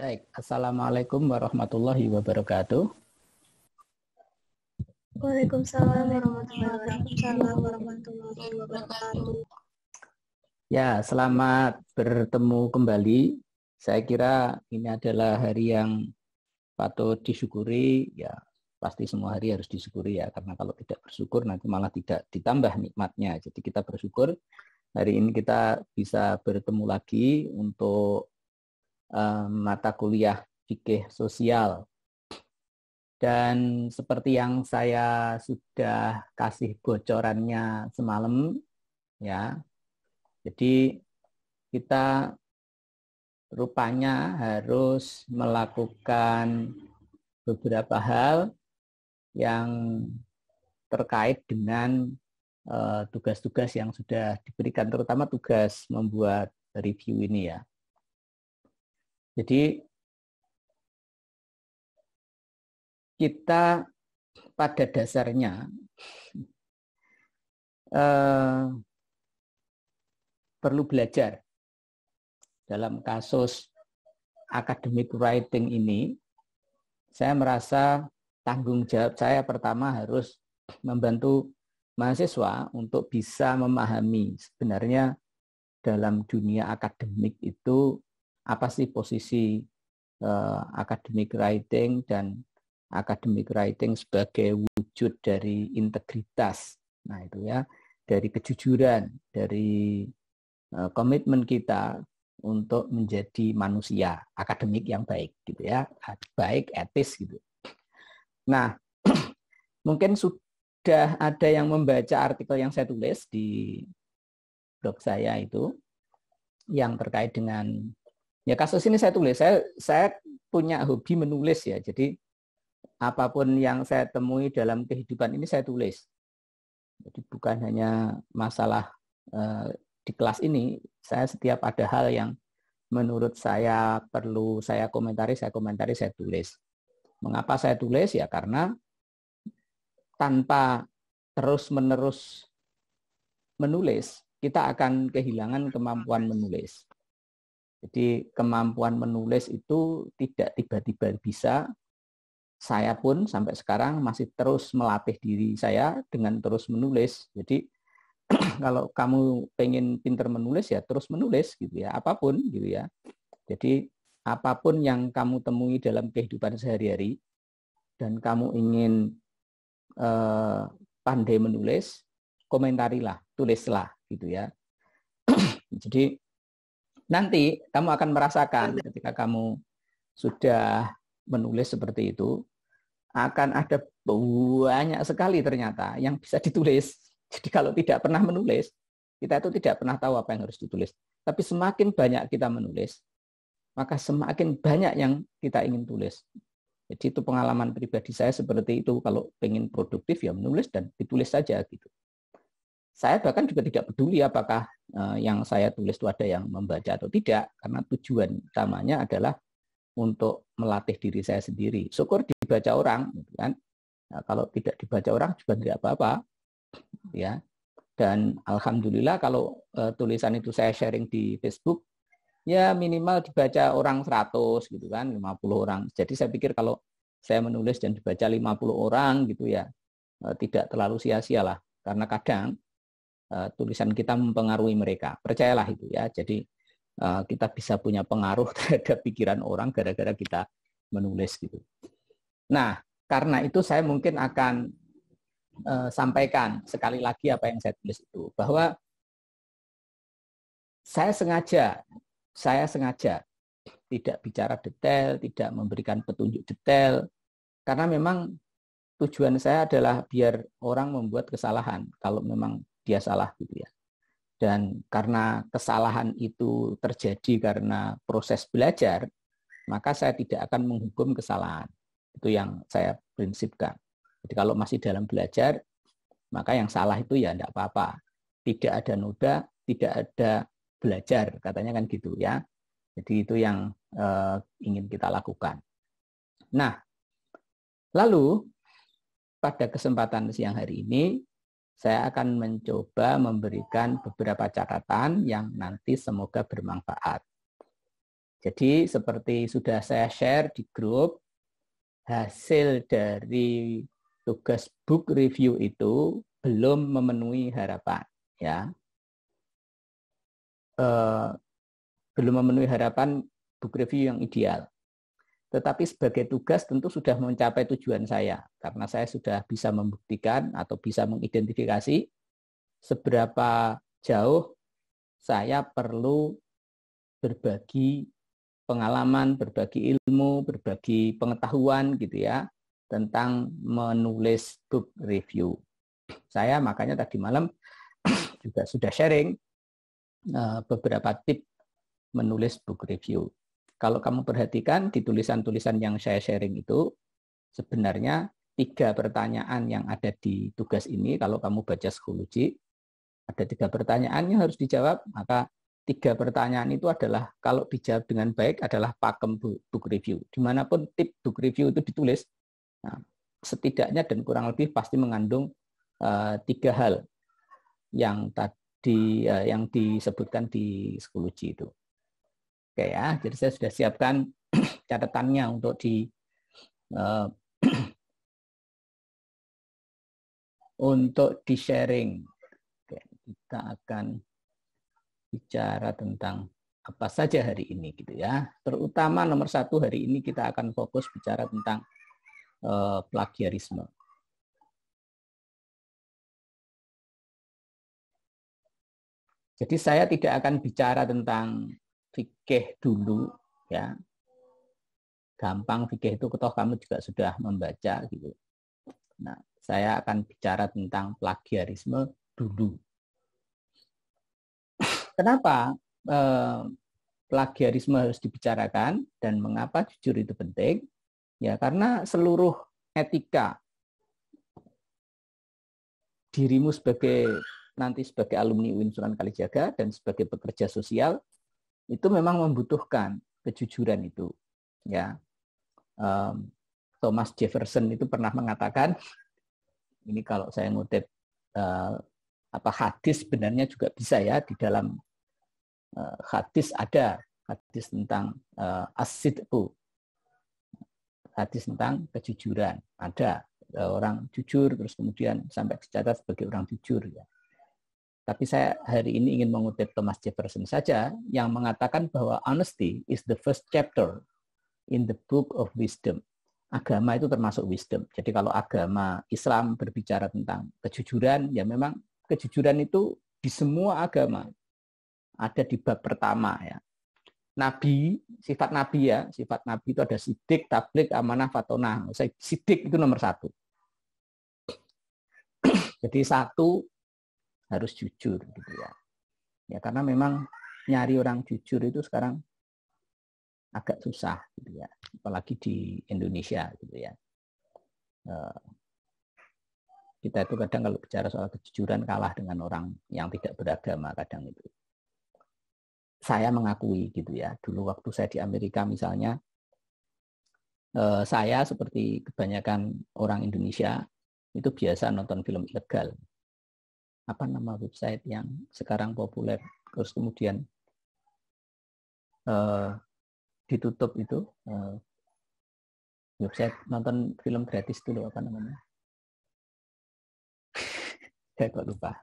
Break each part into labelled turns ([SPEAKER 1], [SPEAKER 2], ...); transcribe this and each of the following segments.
[SPEAKER 1] Baik, Assalamualaikum warahmatullahi wabarakatuh.
[SPEAKER 2] Waalaikumsalam warahmatullahi wabarakatuh.
[SPEAKER 1] Ya, selamat bertemu kembali. Saya kira ini adalah hari yang patut disyukuri. Ya, pasti semua hari harus disyukuri ya, karena kalau tidak bersyukur nanti malah tidak ditambah nikmatnya. Jadi kita bersyukur hari ini kita bisa bertemu lagi untuk mata kuliah fikih sosial. Dan seperti yang saya sudah kasih bocorannya semalam, ya, jadi kita rupanya harus melakukan beberapa hal yang terkait dengan tugas-tugas yang sudah diberikan, terutama tugas membuat review ini ya. Jadi kita pada dasarnya perlu belajar. Dalam kasus academic writing ini, saya merasa tanggung jawab saya pertama harus membantu mahasiswa untuk bisa memahami sebenarnya dalam dunia akademik itu apa sih posisi academic writing dan academic writing sebagai wujud dari integritas. Nah itu ya, dari kejujuran, dari komitmen kita untuk menjadi manusia akademik yang baik gitu ya, baik etis gitu. Nah, mungkin sudah ada yang membaca artikel yang saya tulis di blog saya itu yang terkait dengan ya kasus ini saya tulis. Saya punya hobi menulis ya. Jadi apapun yang saya temui dalam kehidupan ini saya tulis. Jadi bukan hanya masalah di kelas ini, saya setiap ada hal yang menurut saya perlu saya komentari, saya tulis. Mengapa saya tulis? Ya karena tanpa terus-menerus menulis, kita akan kehilangan kemampuan menulis. Jadi kemampuan menulis itu tidak tiba-tiba bisa. Saya pun sampai sekarang masih terus melatih diri saya dengan terus menulis. Jadi kalau kamu pengen pintar menulis ya terus menulis gitu ya, apapun gitu ya. Jadi apapun yang kamu temui dalam kehidupan sehari-hari dan kamu ingin pandai menulis, komentarilah, tulislah gitu ya. Jadi nanti kamu akan merasakan ketika kamu sudah menulis seperti itu, akan ada banyak sekali ternyata yang bisa ditulis. Jadi kalau tidak pernah menulis, kita itu tidak pernah tahu apa yang harus ditulis. Tapi semakin banyak kita menulis, maka semakin banyak yang kita ingin tulis. Jadi itu pengalaman pribadi saya seperti itu. Kalau pengen produktif ya menulis dan ditulis saja gitu. Saya bahkan juga tidak peduli apakah yang saya tulis itu ada yang membaca atau tidak, karena tujuan utamanya adalah untuk melatih diri saya sendiri. Syukur dibaca orang, gitu kan? Nah, kalau tidak dibaca orang juga tidak apa-apa, ya. Dan alhamdulillah kalau tulisan itu saya sharing di Facebook, ya minimal dibaca orang 100 gitu kan, 50 orang. Jadi saya pikir kalau saya menulis dan dibaca 50 orang gitu ya, tidak terlalu sia-sia lah. Karena kadang tulisan kita mempengaruhi mereka. Percayalah itu ya. Jadi kita bisa punya pengaruh terhadap pikiran orang gara-gara kita menulis gitu. Nah, karena itu saya mungkin akan sampaikan sekali lagi apa yang saya tulis itu, bahwa saya sengaja tidak bicara detail, tidak memberikan petunjuk detail, karena memang tujuan saya adalah biar orang membuat kesalahan kalau memang dia salah gitu ya. Dan karena kesalahan itu terjadi karena proses belajar, maka saya tidak akan menghukum kesalahan. Itu yang saya prinsipkan. Jadi kalau masih dalam belajar, maka yang salah itu ya tidak apa-apa. Tidak ada noda, tidak ada belajar, katanya kan gitu ya. Jadi itu yang ingin kita lakukan. Nah, lalu pada kesempatan siang hari ini, saya akan mencoba memberikan beberapa catatan yang nanti semoga bermanfaat. Jadi seperti sudah saya share di grup, hasil dari tugas book review itu belum memenuhi harapan, ya. Belum memenuhi harapan book review yang ideal. Tetapi sebagai tugas tentu sudah mencapai tujuan saya, karena saya sudah bisa membuktikan atau bisa mengidentifikasi seberapa jauh saya perlu berbagi pengalaman, berbagi ilmu, berbagi pengetahuan gitu ya tentang menulis book review. Saya makanya tadi malam juga sudah sharing beberapa tips menulis book review. Kalau kamu perhatikan di tulisan-tulisan yang saya sharing itu sebenarnya 3 pertanyaan yang ada di tugas ini, kalau kamu baca psikologi ada 3 pertanyaan yang harus dijawab, maka 3 pertanyaan itu adalah kalau dijawab dengan baik adalah pakem book review. Dimanapun tip book review itu ditulis, nah, setidaknya dan kurang lebih pasti mengandung 3 hal yang tadi yang disebutkan di psikologi itu. Oke ya, jadi saya sudah siapkan catatannya untuk untuk di sharing. Oke, kita akan bicara tentang apa saja hari ini gitu ya. Terutama nomor 1 hari ini kita akan fokus bicara tentang plagiarisme. Jadi saya tidak akan bicara tentang fikih dulu ya. Gampang fikih itu toh kamu juga sudah membaca gitu. Nah, saya akan bicara tentang plagiarisme dulu. Kenapa plagiarisme harus dibicarakan dan mengapa jujur itu penting? Ya, karena seluruh etika dirimu nanti sebagai alumni UIN Sunan Kalijaga dan sebagai pekerja sosial itu memang membutuhkan kejujuran itu. Ya, Thomas Jefferson itu pernah mengatakan, ini kalau saya ngutip hadis sebenarnya juga bisa ya, di dalam hadis ada hadis tentang as-sidqu, hadis tentang kejujuran, ada orang jujur terus kemudian sampai dicatat sebagai orang jujur ya. Tapi saya hari ini ingin mengutip Thomas Jefferson saja yang mengatakan bahwa honesty is the first chapter in the book of wisdom. Agama itu termasuk wisdom. Jadi kalau agama Islam berbicara tentang kejujuran, ya memang kejujuran itu di semua agama ada di bab pertama ya. Nabi, sifat Nabi ya, sifat Nabi itu ada sidik, tabligh, amanah, fatonah. Sidik itu nomor 1. Jadi 1 harus jujur gitu ya. Ya karena memang nyari orang jujur itu sekarang agak susah gitu ya, apalagi di Indonesia gitu ya. Kita itu kadang kalau bicara soal kejujuran kalah dengan orang yang tidak beragama kadang itu. Saya mengakui gitu ya, dulu waktu saya di Amerika misalnya, saya seperti kebanyakan orang Indonesia itu biasa nonton film ilegal. Apa nama website yang sekarang populer terus kemudian ditutup itu, website nonton film gratis dulu, apa namanya? Saya kok lupa.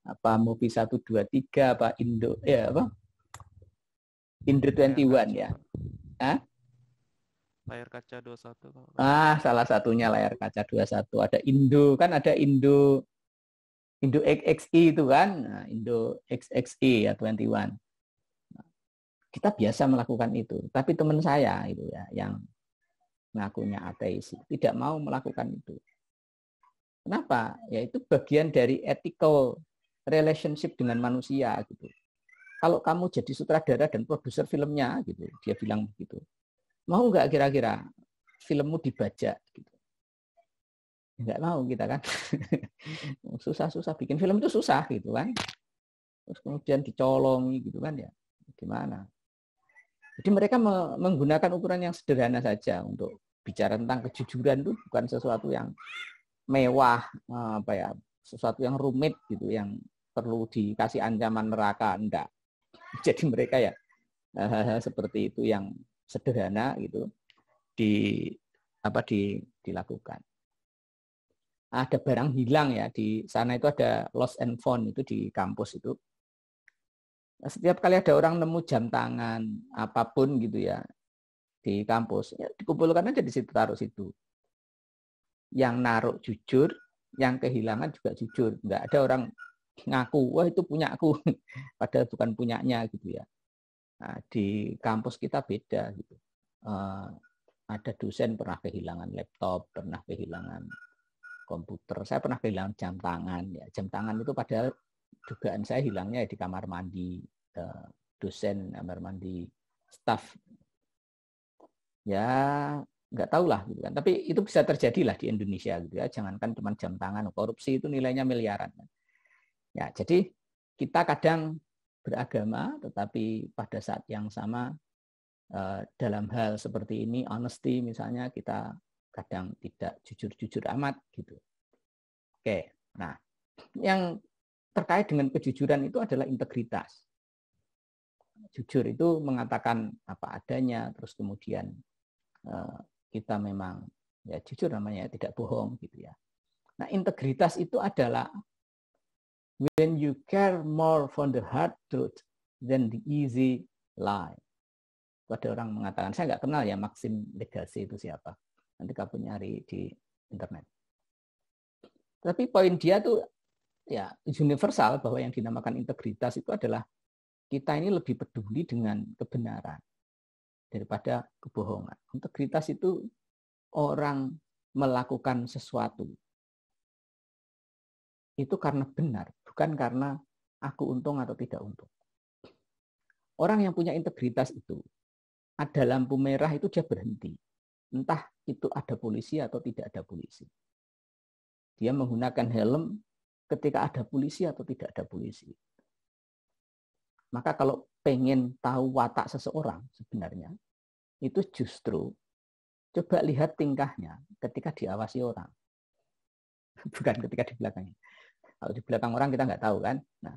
[SPEAKER 1] Apa Movie 123 apa Indo ya apa? Indo 21 ya. Hah?
[SPEAKER 3] Layar kaca 21.
[SPEAKER 1] Salah satunya layar kaca 21. Ada Indo, kan ada Indo XXI itu kan. Nah, Indo XXI ya 21. Kita biasa melakukan itu, tapi teman saya itu ya yang ngakunya ateis tidak mau melakukan itu. Kenapa? Ya itu bagian dari ethical relationship dengan manusia gitu. Kalau kamu jadi sutradara dan produser filmnya gitu, dia bilang begitu. Mau nggak kira-kira filmmu dibajak gitu? Nggak mau kita kan. Susah-susah bikin film itu susah gitu kan. Terus kemudian dicolongi gitu kan ya. Gimana? Jadi mereka menggunakan ukuran yang sederhana saja untuk bicara tentang kejujuran itu bukan sesuatu yang mewah, sesuatu yang rumit gitu, yang perlu dikasih ancaman neraka, enggak. Jadi mereka ya hal-hal seperti itu yang sederhana gitu dilakukan. Ada barang hilang ya di sana, itu ada lost and found itu di kampus itu. Setiap kali ada orang nemu jam tangan apapun gitu ya di kampus, ya dikumpulkan aja di situ, taruh situ. Yang naruh jujur, yang kehilangan juga jujur. Nggak ada orang ngaku, wah itu punya aku, padahal bukan punyanya gitu ya. Nah, di kampus kita beda gitu. Ada dosen pernah kehilangan laptop, pernah kehilangan komputer, saya pernah kehilangan jam tangan. Ya, jam tangan itu padahal dugaan saya hilangnya di kamar mandi dosen, kamar mandi staf. Ya nggak tahu lah gitu kan. Tapi itu bisa terjadi lah di Indonesia gitu ya. Jangankan cuma jam tangan, korupsi itu nilainya miliaran. Ya, jadi kita kadang beragama, tetapi pada saat yang sama dalam hal seperti ini, honesty misalnya, kita kadang tidak jujur-jujur amat gitu. Oke, nah yang terkait dengan kejujuran itu adalah integritas. Jujur itu mengatakan apa adanya, terus kemudian kita memang ya jujur namanya, tidak bohong gitu ya. Nah, integritas itu adalah when you care more for the hard truth than the easy lie. Ada orang mengatakan, saya nggak kenal ya Maxim Legacy itu siapa. Nanti kamu nyari di internet. Tapi poin dia tuh ya universal, bahwa yang dinamakan integritas itu adalah kita ini lebih peduli dengan kebenaran daripada kebohongan. Integritas itu orang melakukan sesuatu itu karena benar, bukan karena aku untung atau tidak untung. Orang yang punya integritas itu, ada lampu merah itu dia berhenti. Entah itu ada polisi atau tidak ada polisi. Dia menggunakan helm ketika ada polisi atau tidak ada polisi. Maka kalau pengen tahu watak seseorang sebenarnya, itu justru coba lihat tingkahnya ketika diawasi orang. Bukan ketika di belakangnya. Kalau di belakang orang kita nggak tahu kan. Nah,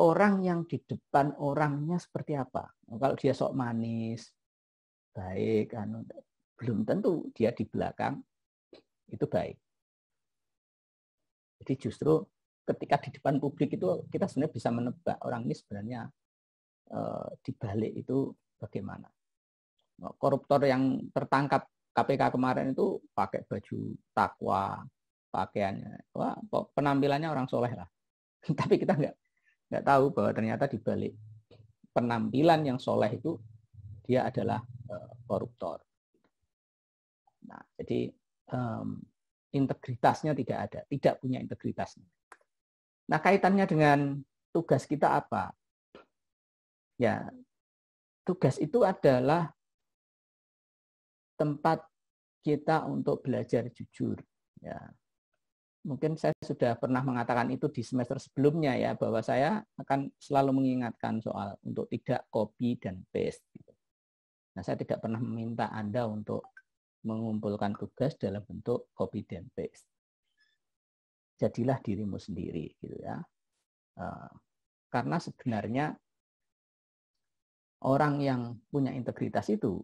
[SPEAKER 1] orang yang di depan orangnya seperti apa. Kalau dia sok manis, baik, belum tentu dia di belakang itu baik. Jadi justru ketika di depan publik itu kita sebenarnya bisa menebak orang ini sebenarnya di balik itu bagaimana. Koruptor yang tertangkap KPK kemarin itu pakai baju takwa, pakaiannya, wah, penampilannya orang soleh lah. Tapi kita nggak tahu bahwa ternyata di balik penampilan yang soleh itu dia adalah koruptor. Nah, jadi integritasnya tidak ada, tidak punya integritasnya. Nah, kaitannya dengan tugas kita apa? Ya, tugas itu adalah tempat kita untuk belajar jujur. Ya, mungkin saya sudah pernah mengatakan itu di semester sebelumnya ya, bahwa saya akan selalu mengingatkan soal untuk tidak copy dan paste. Nah, saya tidak pernah meminta Anda untuk mengumpulkan tugas dalam bentuk copy dan paste. Jadilah dirimu sendiri, gitu ya. Karena sebenarnya orang yang punya integritas itu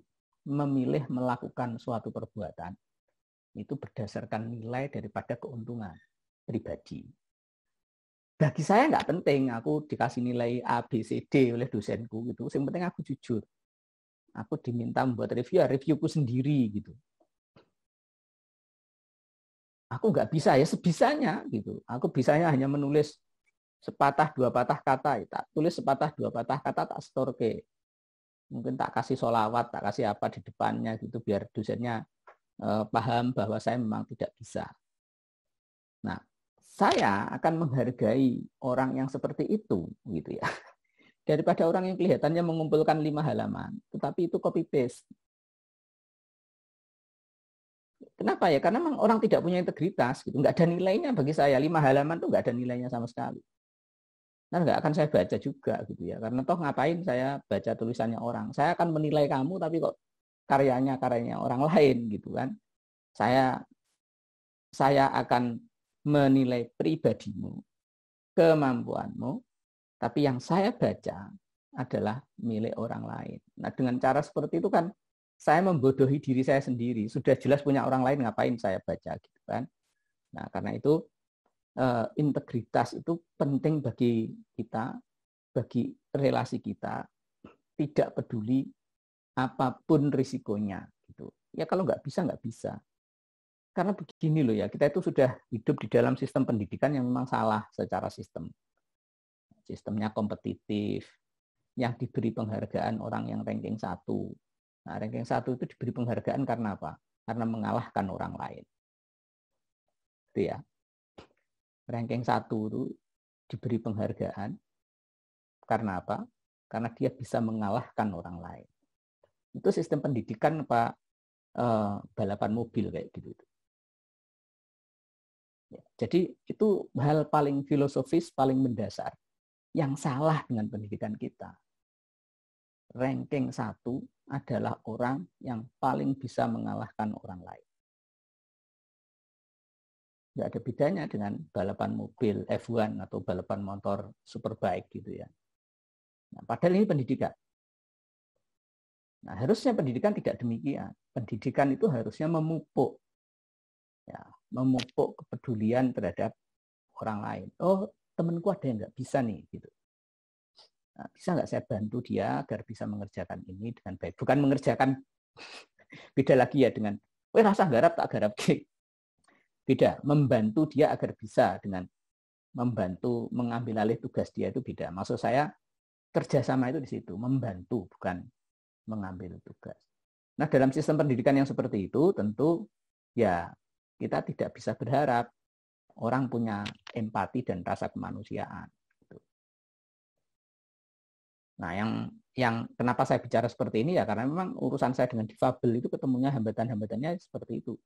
[SPEAKER 1] memilih melakukan suatu perbuatan itu berdasarkan nilai daripada keuntungan pribadi. Bagi saya nggak penting aku dikasih nilai A, B, C, D oleh dosenku gitu. Yang penting aku jujur. Aku diminta membuat review, ya reviewku sendiri gitu. Aku nggak bisa ya sebisanya gitu. Aku bisanya hanya menulis sepatah dua patah kata. Tak tulis sepatah dua patah kata, tak store ke. Mungkin tak kasih sholawat, tak kasih apa di depannya gitu biar dosennya paham bahwa saya memang tidak bisa. Nah, saya akan menghargai orang yang seperti itu, gitu ya, daripada orang yang kelihatannya mengumpulkan 5 halaman, tetapi itu copy paste. Kenapa ya? Karena memang orang tidak punya integritas, gitu. Nggak ada nilainya bagi saya. 5 halaman itu nggak ada nilainya sama sekali. Nah, nggak akan saya baca juga, gitu ya. Karena toh ngapain saya baca tulisannya orang? Saya akan menilai kamu, tapi kok karyanya orang lain, gitu kan? Saya akan menilai pribadimu, kemampuanmu, tapi yang saya baca adalah milik orang lain. Nah, dengan cara seperti itu kan saya membodohi diri saya sendiri. Sudah jelas punya orang lain, ngapain saya baca gitu kan. Nah, karena itu integritas itu penting bagi kita, bagi relasi kita, tidak peduli apapun risikonya gitu. Ya kalau nggak bisa. Karena begini loh ya, kita itu sudah hidup di dalam sistem pendidikan yang memang salah secara sistem. Sistemnya kompetitif, yang diberi penghargaan orang yang ranking 1. Nah, ranking 1 itu diberi penghargaan karena apa? Karena mengalahkan orang lain. Itu ya. Ranking 1 itu diberi penghargaan karena apa? Karena dia bisa mengalahkan orang lain. Itu sistem pendidikan apa balapan mobil kayak gitu. Ya, jadi itu hal paling filosofis, paling mendasar yang salah dengan pendidikan kita. Ranking 1 adalah orang yang paling bisa mengalahkan orang lain. Nggak ada bedanya dengan balapan mobil F1 atau balapan motor superbike gitu ya. Nah, padahal ini pendidikan. Nah, harusnya pendidikan tidak demikian. Pendidikan itu harusnya memupuk, ya, memupuk kepedulian terhadap orang lain. Oh, temanku ada yang nggak bisa nih, gitu. Nah, bisa nggak saya bantu dia agar bisa mengerjakan ini dengan baik? Bukan mengerjakan, beda lagi ya dengan, rasa garap tak garap. Beda, membantu dia agar bisa dengan membantu mengambil alih tugas dia itu beda. Maksud saya, kerjasama itu di situ, membantu, bukan mengambil tugas. Nah, dalam sistem pendidikan yang seperti itu, tentu ya kita tidak bisa berharap orang punya empati dan rasa kemanusiaan. Nah, yang kenapa saya bicara seperti ini ya karena memang urusan saya dengan difabel itu ketemunya hambatan-hambatannya seperti itu.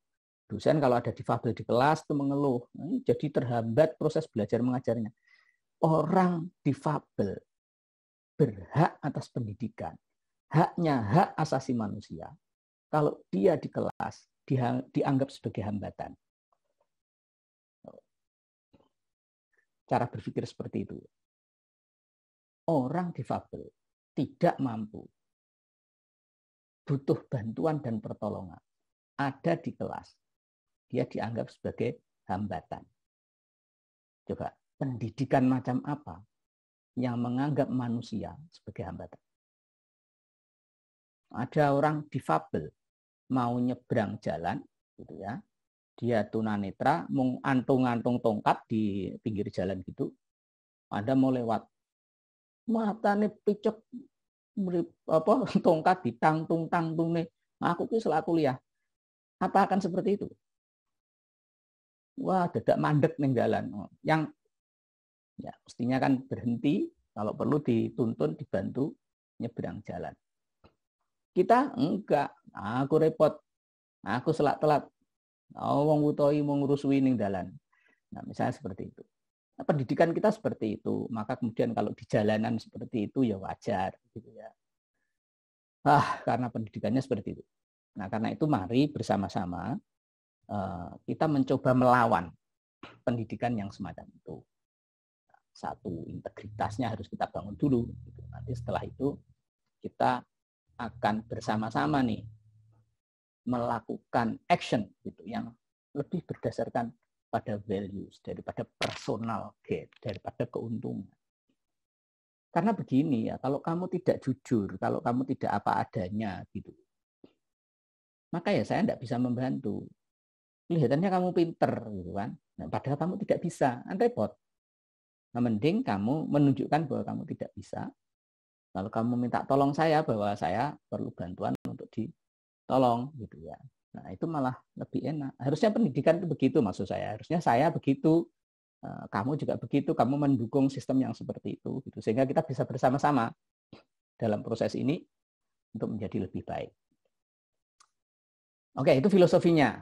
[SPEAKER 1] Dosen kalau ada difabel di kelas itu mengeluh, jadi terhambat proses belajar mengajarnya. Orang difabel berhak atas pendidikan, haknya hak asasi manusia. Kalau dia di kelas dianggap sebagai hambatan. Cara berpikir seperti itu. Orang difabel tidak mampu, butuh bantuan dan pertolongan, ada di kelas, dia dianggap sebagai hambatan. Coba, pendidikan macam apa yang menganggap manusia sebagai hambatan? Ada orang difabel mau nyebrang jalan, gitu ya, dia tunanetra, mau antung-antung tongkat di pinggir jalan gitu, Anda mau lewat, matane picek tongkat ditangtung nih. Aku tuh selaku kuliah. Apa akan seperti itu? Wah, dadak mandek ning dalan. Yang ya mestinya kan berhenti, kalau perlu dituntun, dibantu nyebrang jalan. Kita enggak. Aku repot. Aku selak telat. Wong utoi mau ngurusui ning dalan. Nah, misalnya seperti itu. Nah, pendidikan kita seperti itu, maka kemudian kalau di jalanan seperti itu ya wajar gitu ya. Karena pendidikannya seperti itu. Nah, karena itu mari bersama-sama kita mencoba melawan pendidikan yang semacam itu. Satu, integritasnya harus kita bangun dulu. Gitu. Nanti setelah itu kita akan bersama-sama nih melakukan action gitu yang lebih berdasarkan pada values daripada personal gain, daripada keuntungan. Karena begini ya, kalau kamu tidak jujur, kalau kamu tidak apa adanya gitu, maka ya saya tidak bisa membantu. Kelihatannya kamu pinter gitu kan, nah, padahal kamu tidak bisa, kan repot. Nah, mending kamu menunjukkan bahwa kamu tidak bisa. Lalu kamu minta tolong saya bahwa saya perlu bantuan untuk ditolong gitu ya. Nah, itu malah lebih enak. Harusnya pendidikan itu begitu maksud saya. Harusnya saya begitu, kamu juga begitu, kamu mendukung sistem yang seperti itu gitu. Sehingga kita bisa bersama-sama dalam proses ini untuk menjadi lebih baik. Oke, itu filosofinya.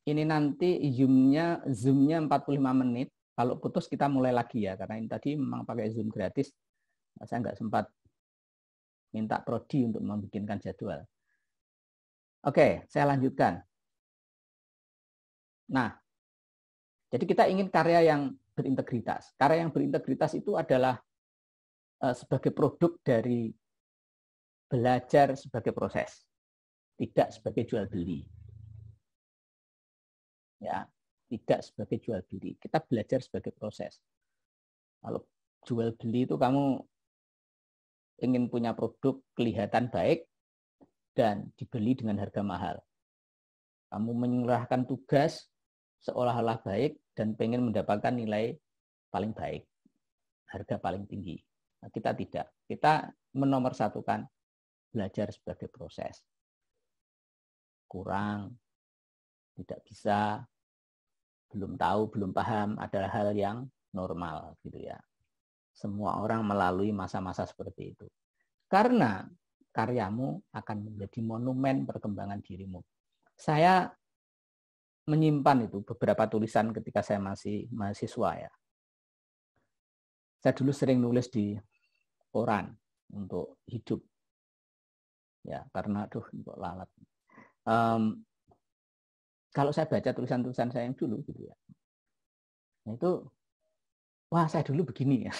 [SPEAKER 1] Ini nanti Zoom-nya 45 menit. Kalau putus kita mulai lagi ya, karena ini tadi memang pakai Zoom gratis. Saya nggak sempat minta prodi untuk membikinkan jadwal. Oke, saya lanjutkan. Nah, jadi kita ingin karya yang berintegritas. Karya yang berintegritas itu adalah sebagai produk dari belajar sebagai proses, tidak sebagai jual beli. Ya, tidak sebagai jual beli. Kita belajar sebagai proses. Kalau jual beli itu kamu ingin punya produk kelihatan baik dan dibeli dengan harga mahal. Kamu menyerahkan tugas seolah-olah baik dan pengen mendapatkan nilai paling baik, harga paling tinggi. Nah, kita tidak. Kita menomorsatukan belajar sebagai proses. Kurang, tidak bisa, belum tahu, belum paham adalah hal yang normal gitu ya. Semua orang melalui masa-masa seperti itu. Karena karyamu akan menjadi monumen perkembangan dirimu. Saya menyimpan itu beberapa tulisan ketika saya masih mahasiswa ya. Saya dulu sering nulis di koran untuk hidup. Ya, karena kok lalat. Kalau saya baca tulisan-tulisan saya yang dulu gitu ya. Nah itu wah, saya dulu begini ya.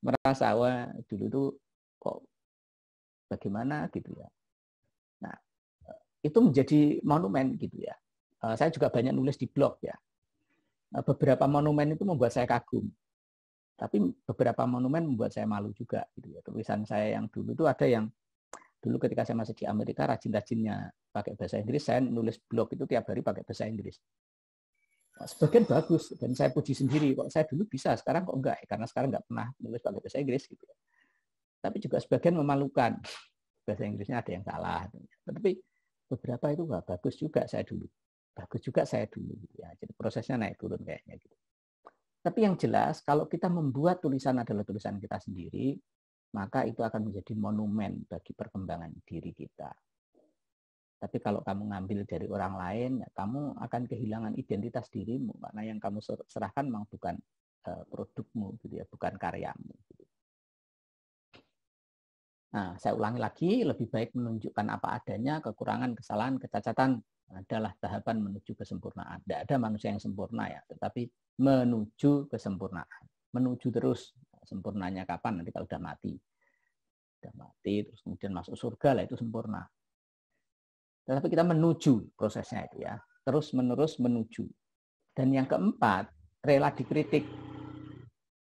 [SPEAKER 1] Merasa wah dulu tuh kok bagaimana gitu ya. Nah, itu menjadi monumen gitu ya. Saya juga banyak nulis di blog ya. Beberapa monumen itu membuat saya kagum. Tapi beberapa monumen membuat saya malu juga gitu ya. Tulisan saya yang dulu itu ada yang dulu ketika saya masih di Amerika rajin-rajinnya pakai bahasa Inggris, saya nulis blog itu tiap hari pakai bahasa Inggris. Nah, sebagian bagus dan saya puji sendiri kok saya dulu bisa, sekarang kok enggak, karena sekarang enggak pernah nulis pakai bahasa Inggris gitu. Tapi juga sebagian memalukan, bahasa Inggrisnya ada yang salah. Tapi beberapa itu enggak bagus juga saya dulu. Bagus juga saya dulu gitu ya. Jadi prosesnya naik turun kayaknya gitu. Tapi yang jelas kalau kita membuat tulisan adalah tulisan kita sendiri, maka itu akan menjadi monumen bagi perkembangan diri kita. Tapi kalau kamu ngambil dari orang lain, ya kamu akan kehilangan identitas dirimu, karena yang kamu serahkan memang bukan produkmu, gitu ya, bukan karyamu. Gitu. Nah, saya ulangi lagi, lebih baik menunjukkan apa adanya, kekurangan, kesalahan, kecacatan adalah tahapan menuju kesempurnaan. Tidak ada manusia yang sempurna ya, tetapi menuju kesempurnaan, menuju terus. Sempurnanya kapan? Nanti kalau udah mati, terus kemudian masuk surga lah, itu sempurna. Tetapi kita menuju prosesnya itu ya, terus menerus menuju. Dan yang keempat, rela dikritik.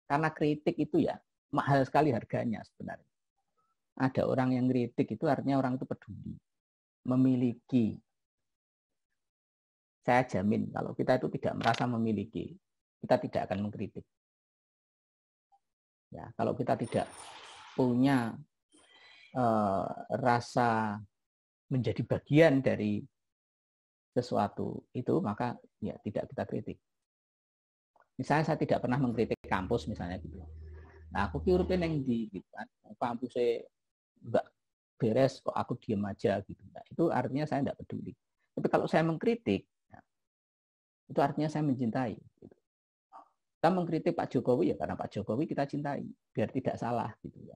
[SPEAKER 1] Karena kritik itu ya mahal sekali harganya sebenarnya. Ada orang yang kritik itu artinya orang itu peduli, memiliki. Saya jamin kalau kita itu tidak merasa memiliki, kita tidak akan mengkritik. Ya, kalau kita tidak punya rasa menjadi bagian dari sesuatu itu, maka ya tidak kita kritik. Misalnya saya tidak pernah mengkritik kampus misalnya gitu. Nah, aku uripin yang di gitu kan, kampusnya enggak beres kok aku diam aja gitu. Nah, itu artinya saya enggak peduli. Tapi kalau saya mengkritik, ya, itu artinya saya mencintai. Gitu. Kita mengkritik Pak Jokowi ya karena Pak Jokowi kita cintai, biar tidak salah gitu ya.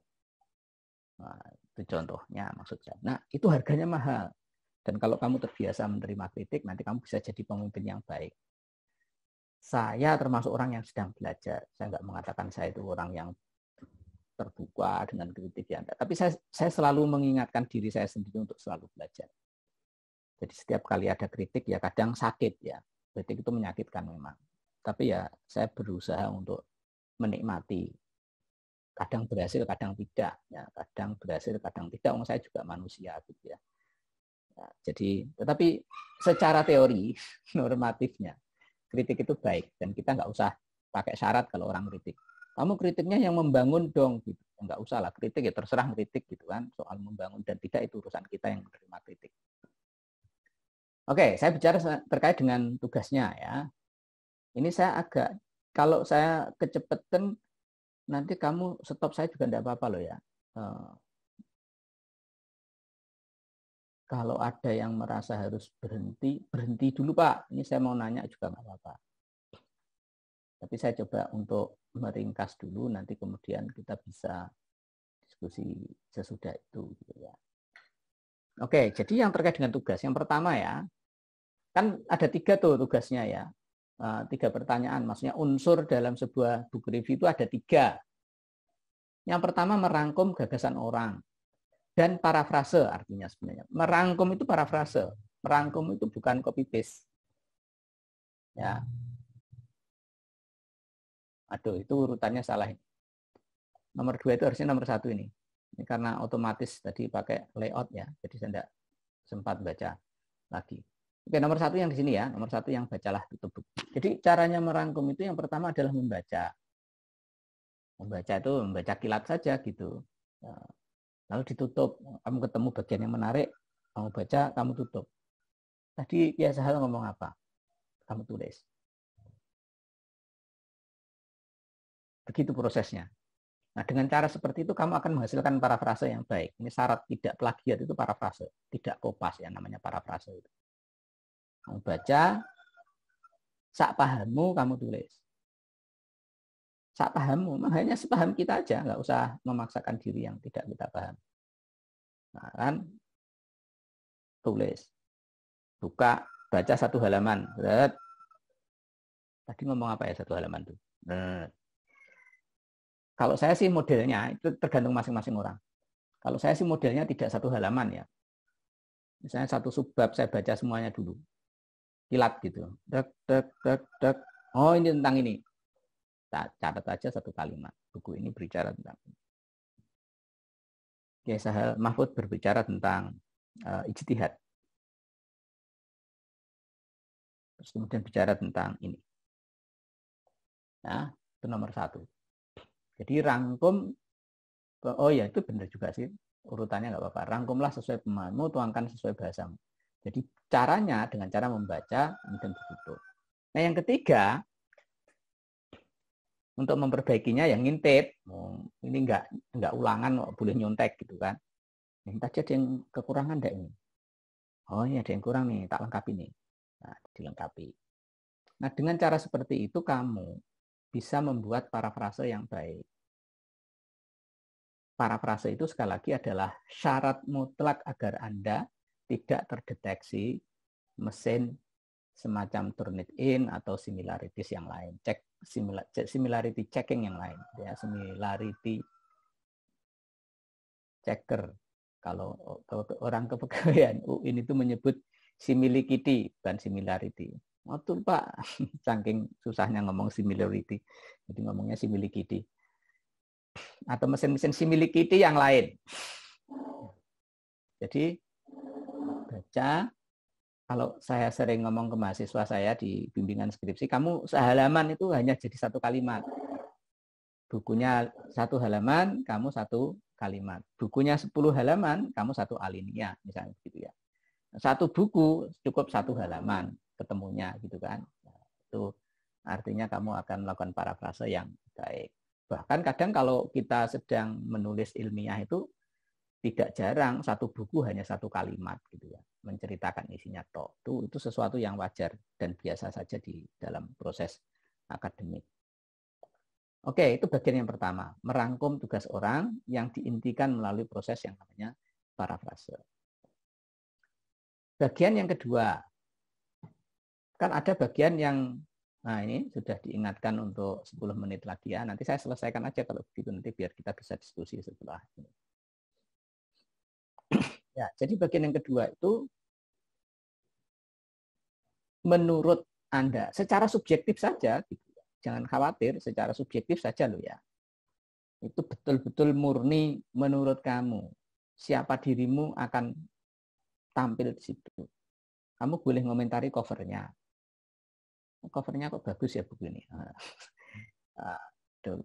[SPEAKER 1] Nah, itu contohnya maksudnya. Nah, itu harganya mahal. Dan kalau kamu terbiasa menerima kritik, nanti kamu bisa jadi pemimpin yang baik. Saya termasuk orang yang sedang belajar. Saya nggak mengatakan saya itu orang yang terbuka dengan kritik ya. Tapi saya selalu mengingatkan diri saya sendiri untuk selalu belajar. Jadi setiap kali ada kritik ya kadang sakit ya. Kritik itu menyakitkan memang. Tapi ya saya berusaha untuk menikmati. Kadang berhasil, kadang tidak. Ya, kadang berhasil, kadang tidak. Saya juga manusia gitu ya. Ya, jadi, tetapi secara teori normatifnya kritik itu baik dan kita nggak usah pakai syarat kalau orang kritik. Kamu kritiknya yang membangun dong, gitu. Nggak usah lah kritik ya terserah kritik gitu kan soal membangun dan tidak itu urusan kita yang menerima kritik. Oke, saya bicara terkait dengan tugasnya ya. Ini saya agak kalau saya kecepatan nanti kamu stop saya juga tidak apa-apa loh ya. Kalau ada yang merasa harus berhenti, berhenti dulu Pak. Ini saya mau nanya juga nggak apa-apa. Tapi saya coba untuk meringkas dulu, nanti kemudian kita bisa diskusi sesudah itu. Gitu ya. Oke, jadi yang terkait dengan tugas. Yang pertama ya, kan ada 3 tuh tugasnya ya. 3 pertanyaan, maksudnya unsur dalam sebuah buku review itu ada 3. Yang pertama merangkum gagasan orang dan parafrase artinya sebenarnya. Merangkum itu parafrase. Merangkum itu bukan copy paste. Ya. Aduh, itu urutannya salah. Nomor 2 itu harusnya nomor 1 ini. Ini karena otomatis tadi pakai layout ya, jadi saya tidak sempat baca lagi. Oke, nomor 1 yang di sini ya, nomor 1 yang bacalah tutup buku. Jadi caranya merangkum itu yang pertama adalah membaca. Membaca itu membaca kilat saja gitu. Lalu ditutup, kamu ketemu bagian yang menarik, kamu baca, kamu tutup. Tadi Kiai Sahal ngomong apa? Kamu tulis. Begitu prosesnya. Nah, dengan cara seperti itu kamu akan menghasilkan parafrase yang baik. Ini syarat tidak plagiat itu parafrase, tidak kopas ya namanya parafrase itu. Kamu baca, sak pahammu kamu tulis. Sak pahammu, hanya sepaham kita aja, nggak usah memaksakan diri yang tidak kita paham. Nah, kan tulis, buka, baca 1 halaman. Tadi ngomong apa ya 1 halaman tuh? Kalau saya sih modelnya, itu tergantung masing-masing orang. Kalau saya sih modelnya tidak 1 halaman ya. Misalnya 1 subbab saya baca semuanya dulu. Kilat gitu. Dek. Oh ini tentang ini. Catat aja 1 kalimat. Buku ini berbicara tentang ini. Kiai Sahal Mahfud berbicara tentang ijtihad. Terus kemudian bicara tentang ini. Nah, itu nomor 1. Jadi rangkum, oh ya itu benar juga sih, urutannya nggak apa-apa. Rangkumlah sesuai pemahamanmu, tuangkan sesuai bahasamu. Jadi caranya dengan cara membaca, kemudian ditutup. Nah yang ketiga, untuk memperbaikinya yang ngintip. Ini nggak ulangan, boleh nyontek gitu kan. Ini tadi ada yang kekurangan enggak ini? Oh ini ada yang kurang nih, tak lengkapi nih. Nah, dilengkapi. Nah dengan cara seperti itu kamu bisa membuat parafrase yang baik. Parafrase itu sekali lagi adalah syarat mutlak agar Anda tidak terdeteksi mesin semacam Turnitin atau similarities yang lain. Similarity checking yang lain. Ya, similarity checker. Kalau orang kepegawaian ini tuh menyebut similikity, bukan similarity. Oh tuh Pak, saking susahnya ngomong similarity. Jadi ngomongnya similikity. Atau mesin-mesin similikity yang lain. Jadi baca, kalau saya sering ngomong ke mahasiswa saya di bimbingan skripsi, kamu sehalaman itu hanya jadi 1 kalimat. Bukunya 1 halaman, kamu 1 kalimat. Bukunya 10 halaman, kamu 1 alinea, misalnya begitu ya. 1 buku cukup 1 halaman ketemunya gitu kan. Nah, itu artinya kamu akan melakukan parafrase yang baik. Bahkan kadang kalau kita sedang menulis ilmiah itu tidak jarang 1 buku hanya 1 kalimat gitu ya, menceritakan isinya toh. Itu sesuatu yang wajar dan biasa saja di dalam proses akademik. Oke, itu bagian yang pertama, merangkum tugas orang yang diintikan melalui proses yang namanya parafrase. Bagian yang kedua, kan ada bagian yang, nah ini sudah diingatkan untuk 10 menit lagi ya. Nanti saya selesaikan aja kalau begitu, nanti biar kita bisa diskusi setelah ini. Ya, jadi bagian yang kedua itu menurut Anda, secara subjektif saja, gitu. Jangan khawatir, secara subjektif saja loh ya. Itu betul-betul murni menurut kamu. Siapa dirimu akan tampil di situ. Kamu boleh ngomentari covernya. Covernya kok bagus ya buku ini.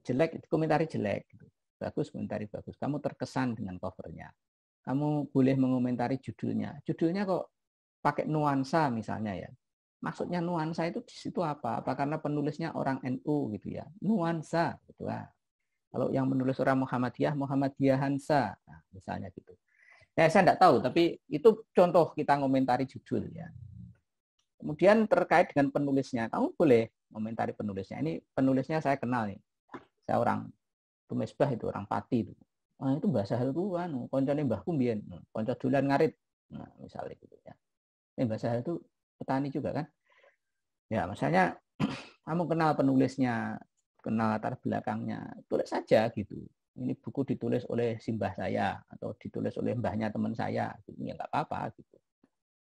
[SPEAKER 1] Jelek, komentari jelek. Bagus, komentari bagus. Kamu terkesan dengan covernya. Kamu boleh mengomentari judulnya. Judulnya kok pakai nuansa misalnya ya. Maksudnya nuansa itu di situ apa? Apa karena penulisnya orang NU gitu ya? Nuansa gitu lah. Kalau yang menulis orang Muhammadiyah Hansa, nah, misalnya gitu. Ya, saya tidak tahu, tapi itu contoh kita ngomentari judul ya. Kemudian terkait dengan penulisnya, kamu boleh ngomentari penulisnya. Ini penulisnya saya kenal nih. Saya orang Tumisbah itu, orang Pati itu. Nah, itu bahasa hal itu kan, koncone Mbah Kumbien, konco dolan ngarit. Nah, misalnya gitu ya. Ini bahasa hal itu petani juga kan. Ya, misalnya kamu kenal penulisnya, kenal latar belakangnya, tulis saja gitu. ini buku ditulis oleh simbah saya atau ditulis oleh mbahnya teman saya, gitu. Ya nggak apa-apa gitu.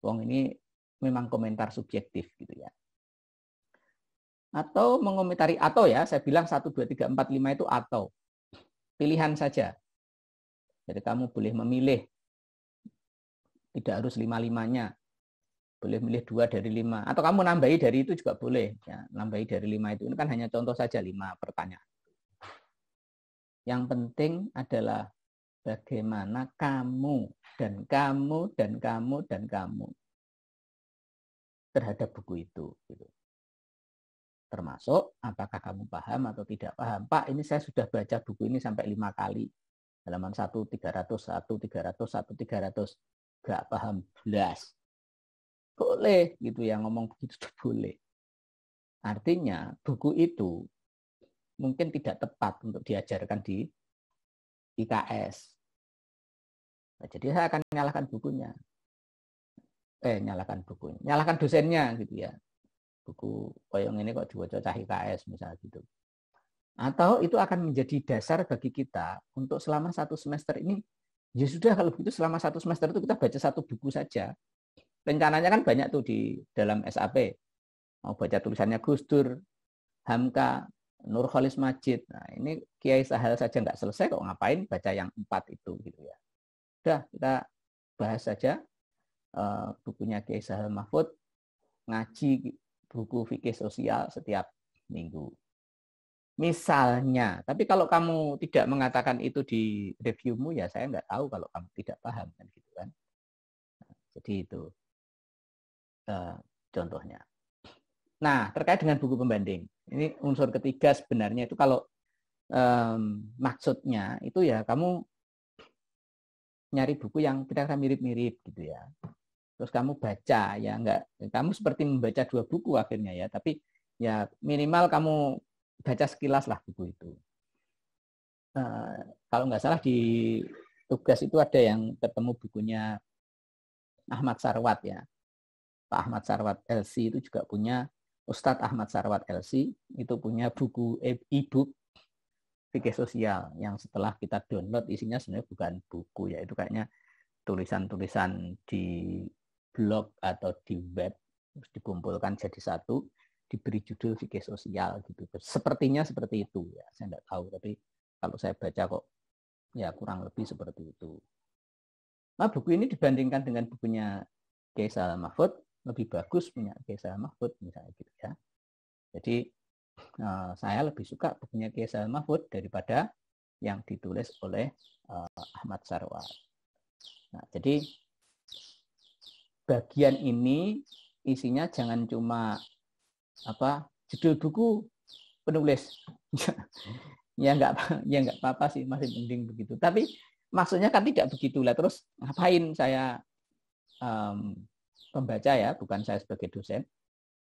[SPEAKER 1] Wong ini memang komentar subjektif gitu ya. Atau mengomentari atau ya, saya bilang 1, 2, 3, 4, 5 itu atau. Pilihan saja. Jadi kamu boleh memilih. Tidak harus 5-5-nya. Boleh milih 2 dari 5. Atau kamu nambahi dari itu juga boleh. Ya, nambahi dari 5 itu. Ini kan hanya contoh saja 5 pertanyaan. Yang penting adalah bagaimana kamu dan kamu dan kamu dan kamu terhadap buku itu. Gitu. Termasuk apakah kamu paham atau tidak paham. Pak, ini saya sudah baca buku ini sampai 5 kali. Halaman 1, 300, 1, 300, 1, 300. Gak paham belas. Boleh gitu ya, ngomong begitu boleh. Artinya buku itu mungkin tidak tepat untuk diajarkan di IKS. Nah, jadi saya akan nyalakan bukunya. Nyalakan dosennya gitu ya. Buku koyong ini kok dibaca cah IKS misalnya gitu. Atau itu akan menjadi dasar bagi kita untuk selama 1 semester ini, ya sudah kalau begitu selama 1 semester itu kita baca 1 buku saja. Rencananya kan banyak tuh di dalam SAP. Mau baca tulisannya Gus Dur, Hamka, Nurholis Majid. Nah, ini Kiai Sahal saja nggak selesai kok ngapain baca yang 4 itu gitu ya. Udah, kita bahas saja bukunya Kiai Sahal Mahfud, ngaji buku fikih sosial setiap minggu. Misalnya, tapi kalau kamu tidak mengatakan itu di reviewmu, ya saya nggak tahu kalau kamu tidak paham kan gitu kan. Nah, jadi itu contohnya. Nah, terkait dengan buku pembanding, ini unsur ketiga sebenarnya itu kalau maksudnya itu ya kamu nyari buku yang kira-kira mirip-mirip gitu ya. Terus kamu baca ya enggak, kamu seperti membaca 2 buku akhirnya ya, tapi ya minimal kamu baca sekilas lah buku itu. Kalau nggak salah di tugas itu ada yang ketemu bukunya Ahmad Sarwat ya. Pak Ahmad Sarwat LC itu juga punya, Ustadz Ahmad Sarwat LC itu punya buku e-book fikih sosial yang setelah kita download isinya sebenarnya bukan buku ya, itu kayaknya tulisan-tulisan di blog atau di web terus dikumpulkan jadi satu, diberi judul fikih sosial gitu. Sepertinya seperti itu ya, saya nggak tahu tapi kalau saya baca kok ya kurang lebih seperti itu. Nah, buku ini dibandingkan dengan bukunya Kiai Sahal Mahfud lebih bagus punya Kiai Sahal Mahfud misalnya gitu ya. Jadi saya lebih suka bukunya Kiai Sahal Mahfud daripada yang ditulis oleh Ahmad Sarwat. Nah, jadi bagian ini isinya jangan cuma judul buku penulis. ya nggak apa-apa sih, masih mending begitu. Tapi maksudnya kan tidak begitulah. Terus ngapain saya pembaca ya, bukan saya sebagai dosen,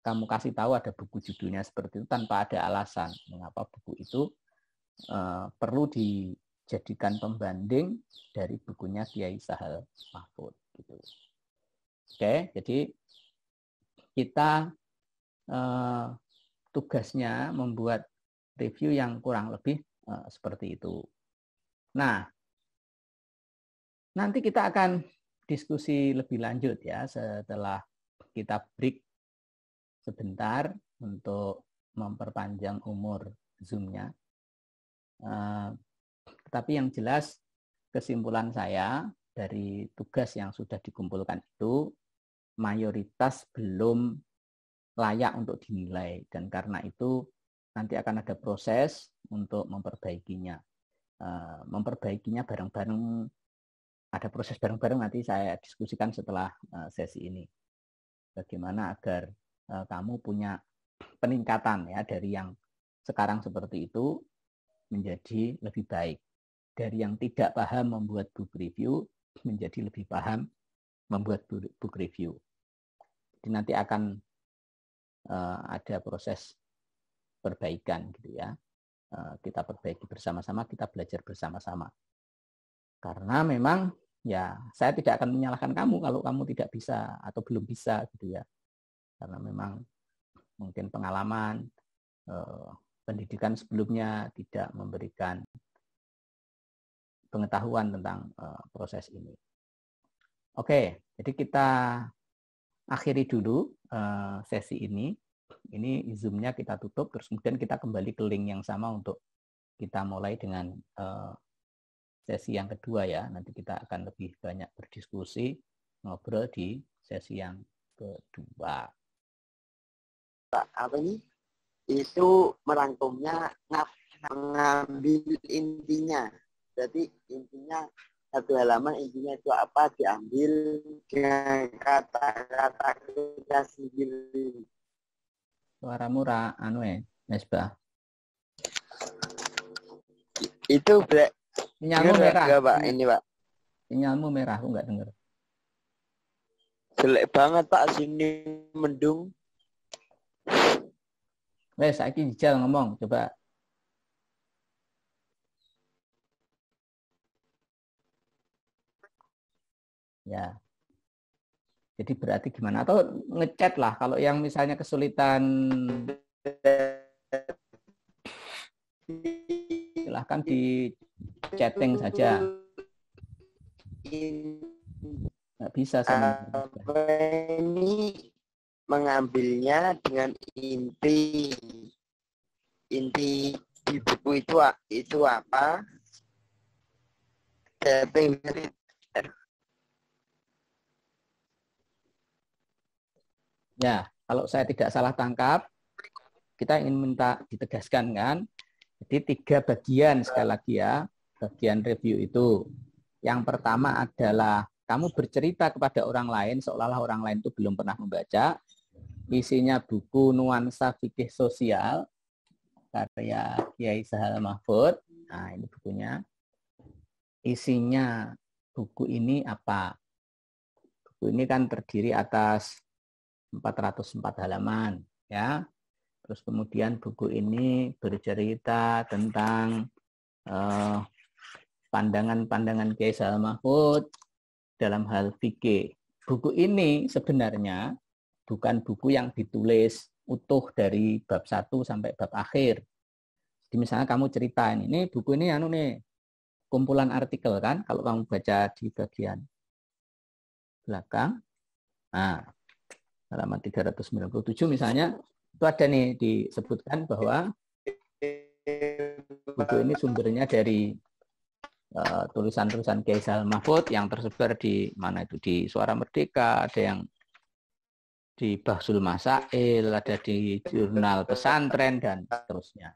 [SPEAKER 1] kamu kasih tahu ada buku judulnya seperti itu tanpa ada alasan mengapa buku itu perlu dijadikan pembanding dari bukunya Kiai Sahal Mahfud gitu. Oke, jadi kita tugasnya membuat review yang kurang lebih seperti itu. Nah, nanti kita akan diskusi lebih lanjut ya setelah kita break sebentar untuk memperpanjang umur Zoom-nya. Tetapi yang jelas kesimpulan saya dari tugas yang sudah dikumpulkan itu mayoritas belum layak untuk dinilai, dan karena itu nanti akan ada proses untuk memperbaikinya. Memperbaikinya bareng-bareng, ada proses bareng-bareng nanti saya diskusikan setelah sesi ini. Bagaimana agar kamu punya peningkatan ya dari yang sekarang seperti itu menjadi lebih baik. Dari yang tidak paham membuat book review menjadi lebih paham membuat book review. Jadi nanti akan ada proses perbaikan gitu ya. Kita perbaiki bersama-sama, kita belajar bersama-sama. Karena memang ya saya tidak akan menyalahkan kamu kalau kamu tidak bisa atau belum bisa gitu ya. Karena memang mungkin pengalaman pendidikan sebelumnya tidak memberikan pengetahuan tentang proses ini. Oke, jadi kita akhiri dulu sesi ini. Ini Zoom-nya kita tutup, terus kemudian kita kembali ke link yang sama untuk kita mulai dengan sesi yang kedua ya. Nanti kita akan lebih banyak berdiskusi, ngobrol di sesi yang kedua.
[SPEAKER 4] Apa ini? Itu merangkumnya mengambil intinya. Jadi intinya satu halaman intinya itu apa diambil dengan kata-kata kita sendiri.
[SPEAKER 1] Suaramu Mesbah.
[SPEAKER 4] Itu
[SPEAKER 1] Sinyalmu merah.
[SPEAKER 4] Enggak, Pak. Ini, Pak.
[SPEAKER 1] Sinyalmu merah, aku nggak dengar.
[SPEAKER 4] Jelek banget, Pak. Sini mendung.
[SPEAKER 1] Wes, saiki Jijal ngomong, coba. Ya. Jadi berarti gimana? Atau ngechat lah, kalau yang misalnya kesulitan, silahkan di chatting saja. Nggak bisa sama.
[SPEAKER 4] Ini mengambilnya dengan inti di buku itu apa? Chatting.
[SPEAKER 1] Ya, kalau saya tidak salah tangkap, kita ingin minta ditegaskan kan. Jadi 3 bagian sekali lagi ya, bagian review itu. Yang pertama adalah kamu bercerita kepada orang lain, seolah-olah orang lain itu belum pernah membaca. Isinya buku Nuansa Fikih Sosial, karya Kiai Sahal Mahfud. Nah, ini bukunya. Isinya buku ini apa? Buku ini kan terdiri atas 404 halaman, ya. Terus kemudian buku ini bercerita tentang pandangan-pandangan Kiai Sahal Mahfud dalam hal fikih. Buku ini sebenarnya bukan buku yang ditulis utuh dari bab 1 sampai bab akhir. Jadi misalnya kamu cerita ini buku ini kumpulan artikel kan, kalau kamu baca di bagian belakang. Nah, halaman 397 misalnya, itu ada nih disebutkan bahwa buku ini sumbernya dari tulisan-tulisan Kiai Sahal Mahfud yang tersebar di mana itu, di Suara Merdeka, ada yang di Bahsul Masail, ada di jurnal pesantren, dan seterusnya.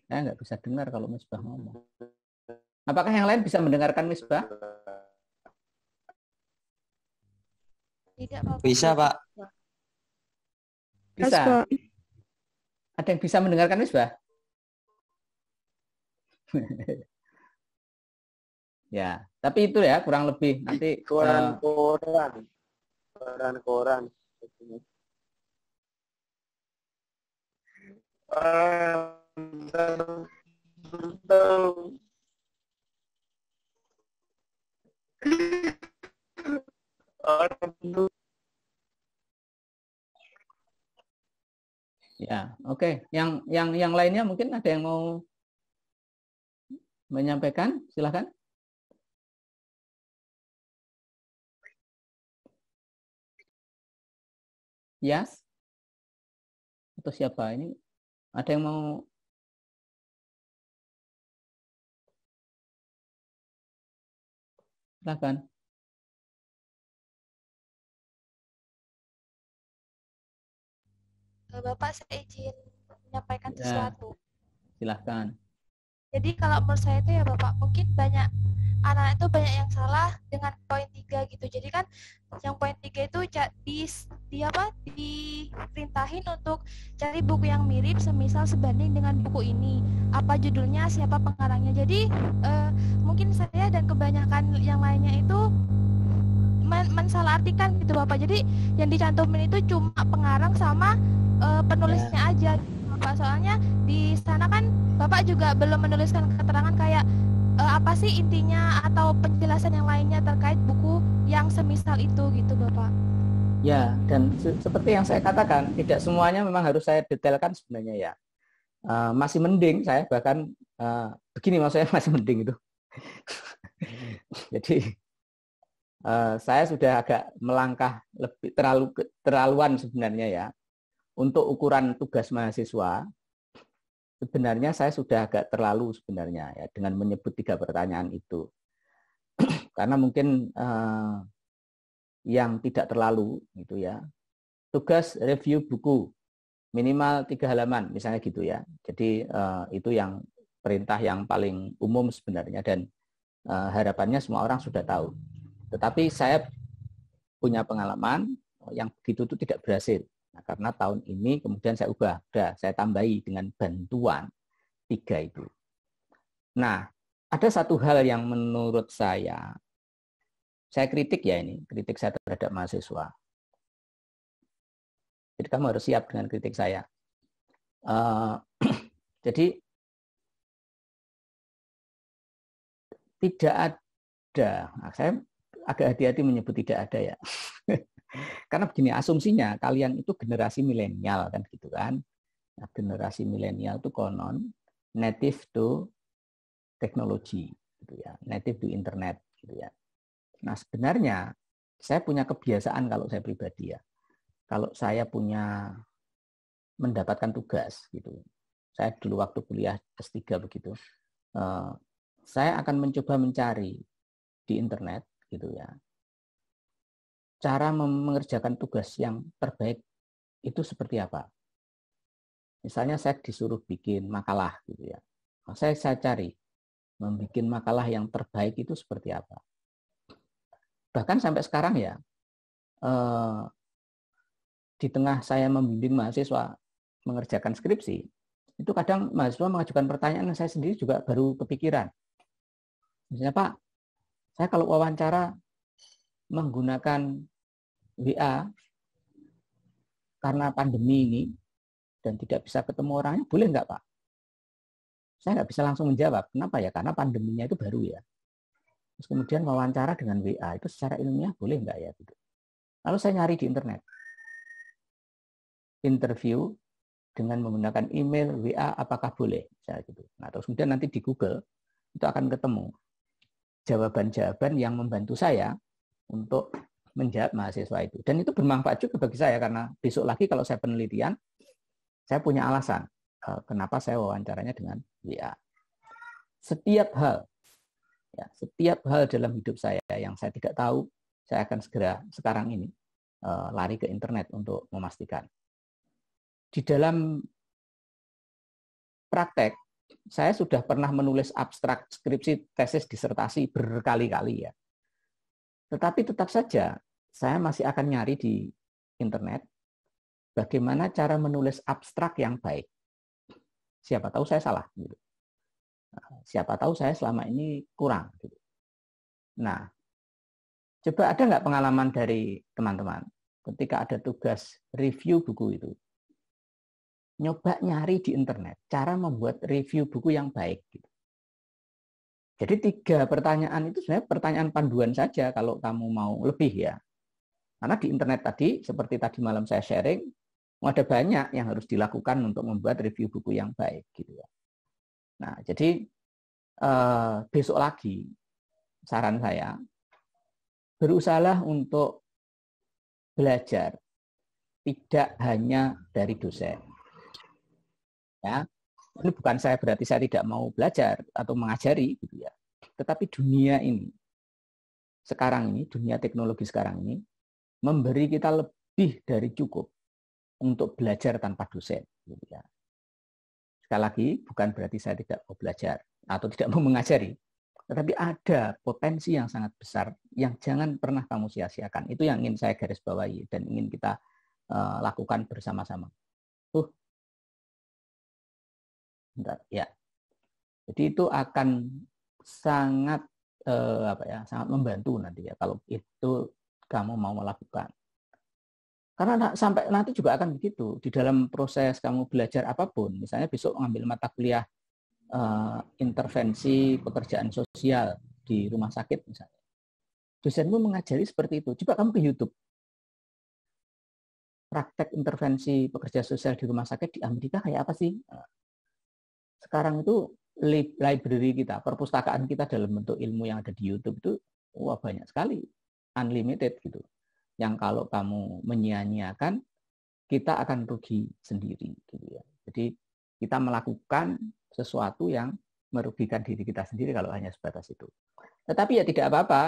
[SPEAKER 1] Saya nggak bisa dengar kalau Misbah ngomong. Apakah yang lain bisa mendengarkan Misbah?
[SPEAKER 2] Tidak, Bapak.
[SPEAKER 5] Bisa, Pak.
[SPEAKER 1] Bisa. Ada yang bisa mendengarkan Misbah? Ya, tapi itu ya kurang lebih nanti
[SPEAKER 4] koran.
[SPEAKER 1] ya, oke. Yang lainnya mungkin ada yang mau menyampaikan, silakan. Yes? Atau siapa ini? Ada yang mau? Silakan.
[SPEAKER 2] Bapak, saya izin menyampaikan sesuatu.
[SPEAKER 1] Silahkan.
[SPEAKER 2] Jadi kalau menurut saya itu ya Bapak, mungkin banyak anak itu banyak yang salah dengan poin 3 gitu. Jadi kan yang poin 3 itu diperintahin untuk cari buku yang mirip semisal sebanding dengan buku ini. Apa judulnya, siapa pengarangnya. Jadi mungkin saya dan kebanyakan yang lainnya itu mensalahartikan gitu Bapak. Jadi yang dicantumin itu cuma pengarang sama penulisnya aja Bapak. Soalnya di sana kan Bapak juga belum menuliskan keterangan kayak apa sih intinya atau penjelasan yang lainnya terkait buku yang semisal itu gitu Bapak.
[SPEAKER 1] Ya, dan seperti yang saya katakan, tidak semuanya memang harus saya detailkan sebenarnya ya. Masih mending saya bahkan begini maksudnya masih mending itu. Jadi saya sudah agak melangkah lebih terlaluan sebenarnya ya. Untuk ukuran tugas mahasiswa, sebenarnya saya sudah agak terlalu sebenarnya ya dengan menyebut 3 pertanyaan itu. Karena mungkin yang tidak terlalu gitu ya. Tugas review buku minimal 3 halaman misalnya gitu ya. Jadi itu yang perintah yang paling umum sebenarnya dan harapannya semua orang sudah tahu. Tetapi saya punya pengalaman yang begitu itu tidak berhasil. Nah, karena tahun ini kemudian saya ubah, saya tambahi dengan bantuan 3 itu. Nah, ada satu hal yang menurut saya kritik ya ini, kritik saya terhadap mahasiswa. Jadi kamu harus siap dengan kritik saya. Jadi tidak ada, nah, saya agak hati-hati menyebut tidak ada ya. Karena begini, asumsinya kalian itu generasi milenial kan gitu kan. Nah, generasi milenial itu konon native to technology gitu ya, native to internet gitu ya. Nah, sebenarnya saya punya kebiasaan kalau saya pribadi ya. Kalau saya punya mendapatkan tugas gitu. Saya dulu waktu kuliah S3 begitu. Saya akan mencoba mencari di internet gitu ya. Cara mengerjakan tugas yang terbaik itu seperti apa? Misalnya saya disuruh bikin makalah gitu ya. Saya cari membuat makalah yang terbaik itu seperti apa. Bahkan sampai sekarang ya, di tengah saya membimbing mahasiswa mengerjakan skripsi, itu kadang mahasiswa mengajukan pertanyaan yang saya sendiri juga baru kepikiran. Misalnya, Pak, saya kalau wawancara menggunakan WA karena pandemi ini dan tidak bisa ketemu orangnya, boleh nggak Pak? Saya nggak bisa langsung menjawab. Kenapa ya? Karena pandeminya itu baru ya. Terus kemudian wawancara dengan WA itu secara ilmiah boleh nggak ya? Gitu. Lalu saya nyari di internet. Interview dengan menggunakan email, WA, apakah boleh? Misalnya gitu. Nah, terus kemudian nanti di Google itu akan ketemu jawaban-jawaban yang membantu saya untuk menjawab mahasiswa itu. Dan itu bermanfaat juga bagi saya karena besok lagi kalau saya penelitian, saya punya alasan kenapa saya wawancaranya dengan WA. Setiap hal dalam hidup saya yang saya tidak tahu, saya akan segera sekarang ini lari ke internet untuk memastikan. Di dalam praktek, saya sudah pernah menulis abstrak skripsi, tesis, disertasi berkali-kali ya. Tetapi tetap saja saya masih akan nyari di internet bagaimana cara menulis abstrak yang baik. Siapa tahu saya salah. Gitu. Siapa tahu saya selama ini kurang. Gitu. Nah, coba ada nggak pengalaman dari teman-teman ketika ada tugas review buku itu? Nyoba nyari di internet cara membuat review buku yang baik. Gitu. Jadi 3 pertanyaan itu sebenarnya pertanyaan panduan saja kalau kamu mau lebih ya. Karena di internet tadi, seperti tadi malam saya sharing, ada banyak yang harus dilakukan untuk membuat review buku yang baik. Gitu ya. Nah, jadi besok lagi, saran saya, berusahalah untuk belajar tidak hanya dari dosen. Ya, ini bukan berarti saya tidak mau belajar atau mengajari, gitu ya. Tetapi dunia ini, sekarang ini, dunia teknologi sekarang ini, memberi kita lebih dari cukup untuk belajar tanpa dosen. Gitu ya. Sekali lagi, bukan berarti saya tidak mau belajar atau tidak mau mengajari. Tetapi ada potensi yang sangat besar yang jangan pernah kamu sia-siakan. Itu yang ingin saya garis bawahi dan ingin kita lakukan bersama-sama. Bentar, ya. Jadi itu akan sangat sangat membantu nanti ya kalau itu kamu mau melakukan. Karena sampai nanti juga akan begitu di dalam proses kamu belajar apapun. Misalnya besok mengambil mata kuliah intervensi pekerjaan sosial di rumah sakit misalnya. Dosenmu mengajari seperti itu. Coba kamu ke YouTube. Praktek intervensi pekerja sosial di rumah sakit di Amerika kayak apa sih? sekarang itu library kita, perpustakaan kita dalam bentuk ilmu yang ada di YouTube itu banyak sekali, unlimited gitu. Yang kalau kamu menyia-nyiakan, kita akan rugi sendiri gitu ya. Jadi kita melakukan sesuatu yang merugikan diri kita sendiri kalau hanya sebatas itu. Tetapi ya tidak apa-apa,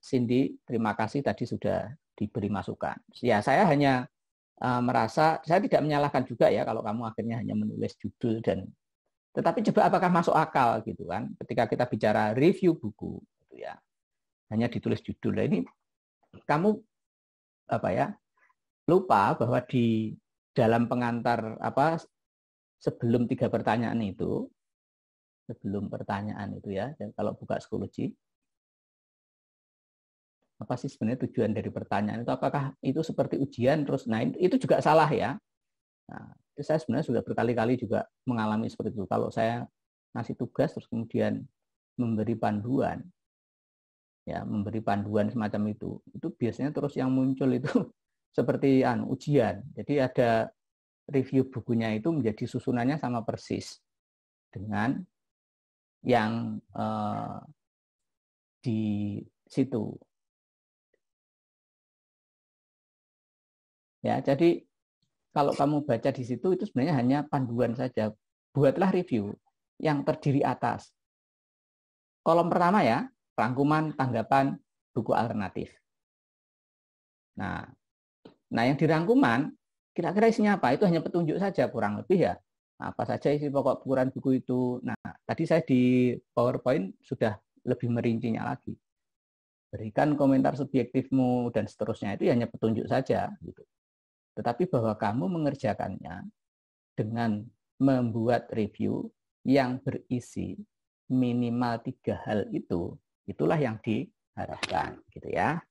[SPEAKER 1] Cindy, terima kasih tadi sudah diberi masukan. Ya saya hanya merasa, saya tidak menyalahkan juga ya kalau kamu akhirnya hanya menulis judul dan, tetapi coba apakah masuk akal gitu kan? Ketika kita bicara review buku, gitu ya, hanya ditulis judul. Nah, ini kamu lupa bahwa di dalam pengantar sebelum 3 pertanyaan itu, ya, dan kalau buka psikologi, apa sih sebenarnya tujuan dari pertanyaan itu? Apakah itu seperti ujian terus? Nah, itu juga salah ya. Nah, itu saya sebenarnya sudah berkali-kali juga mengalami seperti itu. Kalau saya ngasih tugas terus kemudian memberi panduan, ya memberi panduan semacam itu biasanya terus yang muncul itu seperti ujian. Jadi ada review bukunya itu menjadi susunannya sama persis dengan yang di situ. Ya, jadi kalau kamu baca di situ itu sebenarnya hanya panduan saja. Buatlah review yang terdiri atas kolom pertama ya, rangkuman tanggapan buku alternatif. Nah yang di rangkuman kira-kira isinya apa? Itu hanya petunjuk saja kurang lebih ya. Apa saja isi pokok ukuran buku itu. Nah, tadi saya di PowerPoint sudah lebih merincinya lagi. Berikan komentar subjektifmu dan seterusnya, itu hanya petunjuk saja gitu. Tetapi bahwa kamu mengerjakannya dengan membuat review yang berisi minimal 3 hal itu, itulah yang diharapkan gitu ya.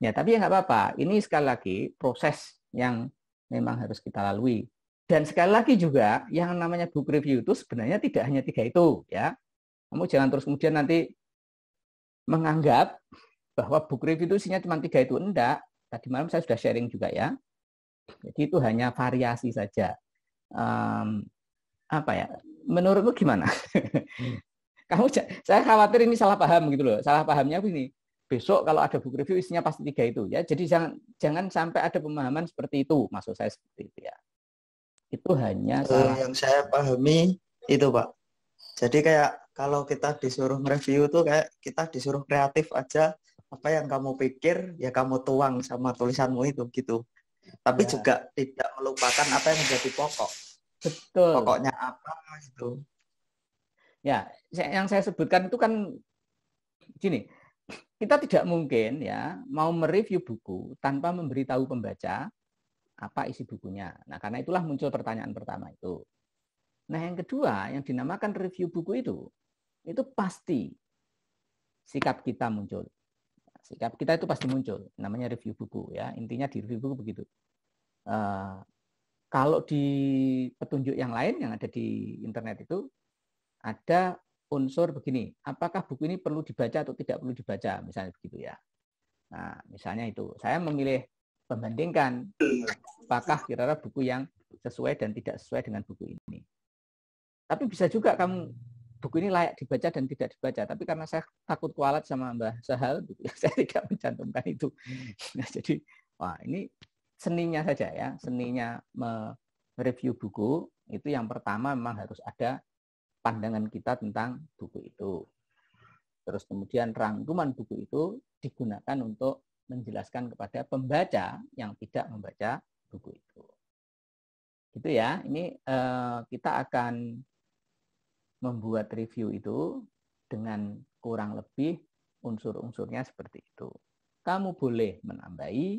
[SPEAKER 1] Ya, tapi ya nggak apa-apa. Ini sekali lagi proses yang memang harus kita lalui. Dan sekali lagi juga yang namanya book review itu sebenarnya tidak hanya 3 itu ya. Kamu jangan terus kemudian nanti menganggap bahwa book review itu isinya cuma 3 itu. Enggak. Tadi malam saya sudah sharing juga ya. Jadi itu hanya variasi saja. Menurutmu gimana? Saya khawatir ini salah paham gitu loh. Salah pahamnya begini. Besok kalau ada book review isinya pasti 3 itu ya. Jadi jangan sampai ada pemahaman seperti itu. Maksud saya seperti itu ya. Itu hanya salah.
[SPEAKER 5] Yang saya pahami itu Pak. Jadi kayak kalau kita disuruh review tuh kayak kita disuruh kreatif aja. Apa yang kamu pikir ya kamu tuang sama tulisanmu itu gitu. Tapi juga tidak melupakan apa yang menjadi pokok.
[SPEAKER 1] Betul.
[SPEAKER 5] Pokoknya apa gitu.
[SPEAKER 1] Ya, yang saya sebutkan itu kan gini, kita tidak mungkin ya mau mereview buku tanpa memberitahu pembaca apa isi bukunya. Nah, karena itulah muncul pertanyaan pertama itu. Nah, yang kedua yang dinamakan review buku itu pasti sikap kita muncul. Sikap kita itu pasti muncul, namanya review buku ya. Intinya di review buku begitu. Kalau di petunjuk yang lain yang ada di internet itu ada unsur begini, apakah buku ini perlu dibaca atau tidak perlu dibaca, misalnya begitu ya. Nah, misalnya itu, saya memilih membandingkan apakah kira-kira buku yang sesuai dan tidak sesuai dengan buku ini. Tapi bisa juga kamu buku ini layak dibaca dan tidak dibaca, tapi karena saya takut kualat sama Mbah Sahal, saya tidak mencantumkan itu. Nah, jadi, ini seninya saja ya, seninya mereview buku itu yang pertama memang harus ada pandangan kita tentang buku itu. Terus kemudian rangkuman buku itu digunakan untuk menjelaskan kepada pembaca yang tidak membaca buku itu. Gitu ya, ini kita akan membuat review itu dengan kurang lebih unsur-unsurnya seperti itu. Kamu boleh menambahi,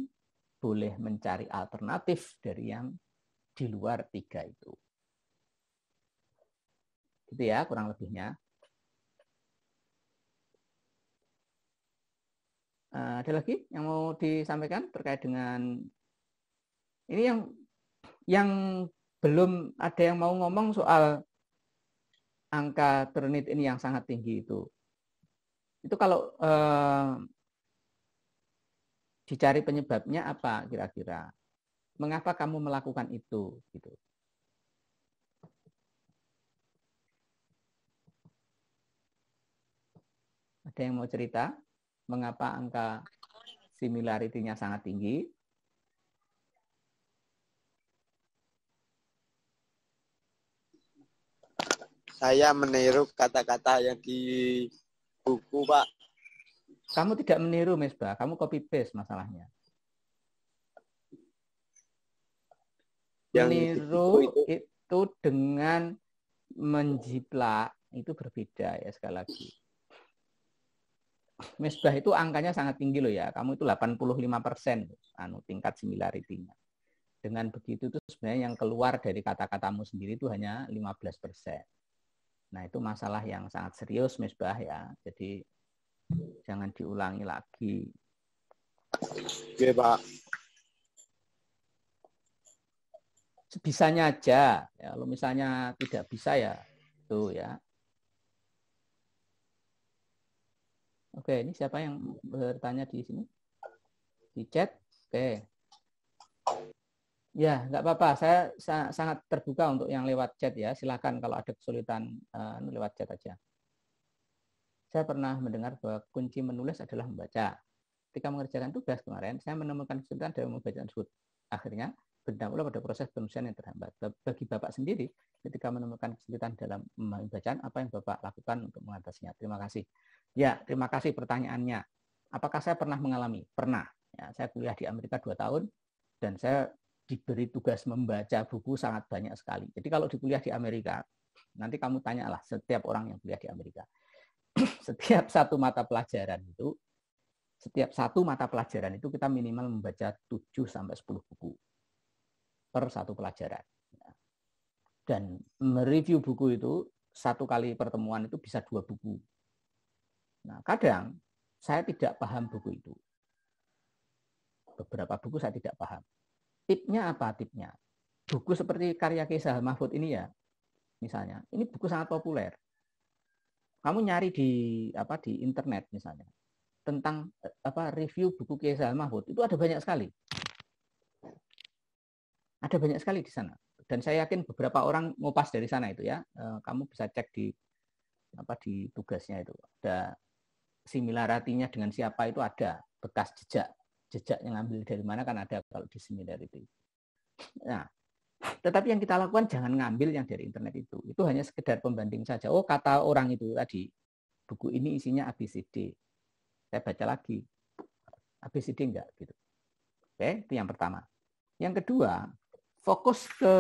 [SPEAKER 1] boleh mencari alternatif dari yang di luar 3 itu. Gitu ya, kurang lebihnya. Ada lagi yang mau disampaikan terkait dengan ini yang belum ada yang mau ngomong soal angka Turnitin ini yang sangat tinggi itu. Itu kalau dicari penyebabnya apa kira-kira? Mengapa kamu melakukan itu? Gitu. Ada yang mau cerita mengapa angka similarity-nya sangat tinggi?
[SPEAKER 4] Saya meniru kata-kata yang di buku, Pak.
[SPEAKER 1] Kamu tidak meniru, Misbah. Kamu copy paste masalahnya.
[SPEAKER 4] Yang di
[SPEAKER 1] Meniru
[SPEAKER 4] buku
[SPEAKER 1] itu dengan menjiplak itu berbeda ya sekali lagi. Misbah itu angkanya sangat tinggi loh ya. Kamu itu 85% tingkat similarity-nya. Dengan begitu itu sebenarnya yang keluar dari kata-katamu sendiri itu hanya 15%. Nah, itu masalah yang sangat serius, Misbah ya. Jadi jangan diulangi lagi.
[SPEAKER 4] Oke, Pak.
[SPEAKER 1] Sebisanya aja. Ya, kalau misalnya tidak bisa ya tuh ya. Oke, ini siapa yang bertanya di sini? Di chat? Oke. Ya, nggak apa-apa. Saya sangat terbuka untuk yang lewat chat ya. Silakan kalau ada kesulitan lewat chat aja. Saya pernah mendengar bahwa kunci menulis adalah membaca. Ketika mengerjakan tugas kemarin, saya menemukan kesulitan dalam membaca tersebut. Akhirnya, berdampak pada proses penulisan yang terhambat. Bagi Bapak sendiri, ketika menemukan kesulitan dalam memahami bacaan, apa yang Bapak lakukan untuk mengatasinya? Terima kasih. Ya, terima kasih pertanyaannya. Apakah saya pernah mengalami? Pernah. Ya, saya kuliah di Amerika 2 tahun, dan saya diberi tugas membaca buku sangat banyak sekali. Jadi kalau di kuliah di Amerika, nanti kamu tanyalah setiap orang yang kuliah di Amerika. Setiap satu mata pelajaran itu kita minimal membaca 7 sampai 10 buku per satu pelajaran. Dan mereview buku itu satu kali pertemuan itu bisa 2 buku. Nah, kadang saya tidak paham buku itu. Beberapa buku saya tidak paham. Tipnya apa tipnya? Buku seperti karya Kiai Sahal Mahfud ini ya, misalnya, ini buku sangat populer. Kamu nyari di internet misalnya tentang review buku Kiai Sahal Mahfud itu ada banyak sekali. Ada banyak sekali di sana. Dan saya yakin beberapa orang ngupas dari sana itu ya. Kamu bisa cek di tugasnya itu. Ada similarity-nya dengan siapa itu ada, bekas jejak yang ngambil dari mana kan ada kalau di similarity. Nah, tetapi yang kita lakukan jangan ngambil yang dari internet itu. Itu hanya sekedar pembanding saja. Oh, kata orang itu tadi, buku ini isinya ABCD. Saya baca lagi. ABCD enggak gitu. Oke, itu yang pertama. Yang kedua, fokus ke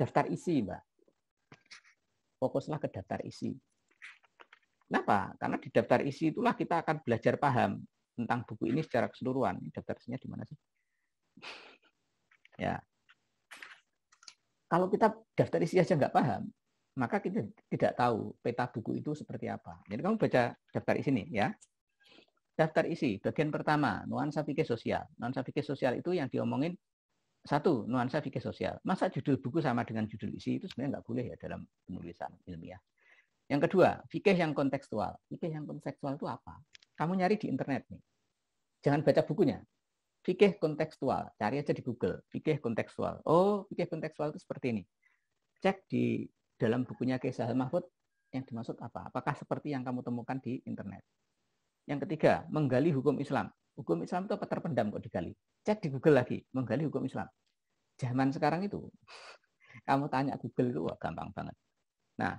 [SPEAKER 1] daftar isi, Mbak. Fokuslah ke daftar isi. Kenapa? Karena di daftar isi itulah kita akan belajar paham tentang buku ini secara keseluruhan. Daftar isinya di mana sih? Ya. Kalau kita daftar isi aja nggak paham, maka kita tidak tahu peta buku itu seperti apa. Jadi kamu baca daftar isi nih ya. Daftar isi, bagian pertama, nuansa fikih sosial. Nuansa fikih sosial itu yang diomongin satu, nuansa fikih sosial. Masa judul buku sama dengan judul isi itu sebenarnya nggak boleh ya dalam penulisan ilmiah. Yang kedua, fikih yang kontekstual. Fikih yang kontekstual itu apa? Kamu nyari di internet nih. Jangan baca bukunya. Fikih kontekstual, cari aja di Google. Fikih kontekstual. Oh, fikih kontekstual itu seperti ini. Cek di dalam bukunya Kiai Sahal Mahfud yang dimaksud apa? Apakah seperti yang kamu temukan di internet? Yang ketiga, menggali hukum Islam. Hukum Islam itu apa terpendam kok digali? Cek di Google lagi, menggali hukum Islam. Zaman sekarang itu, kamu tanya Google itu wah, gampang banget. Nah,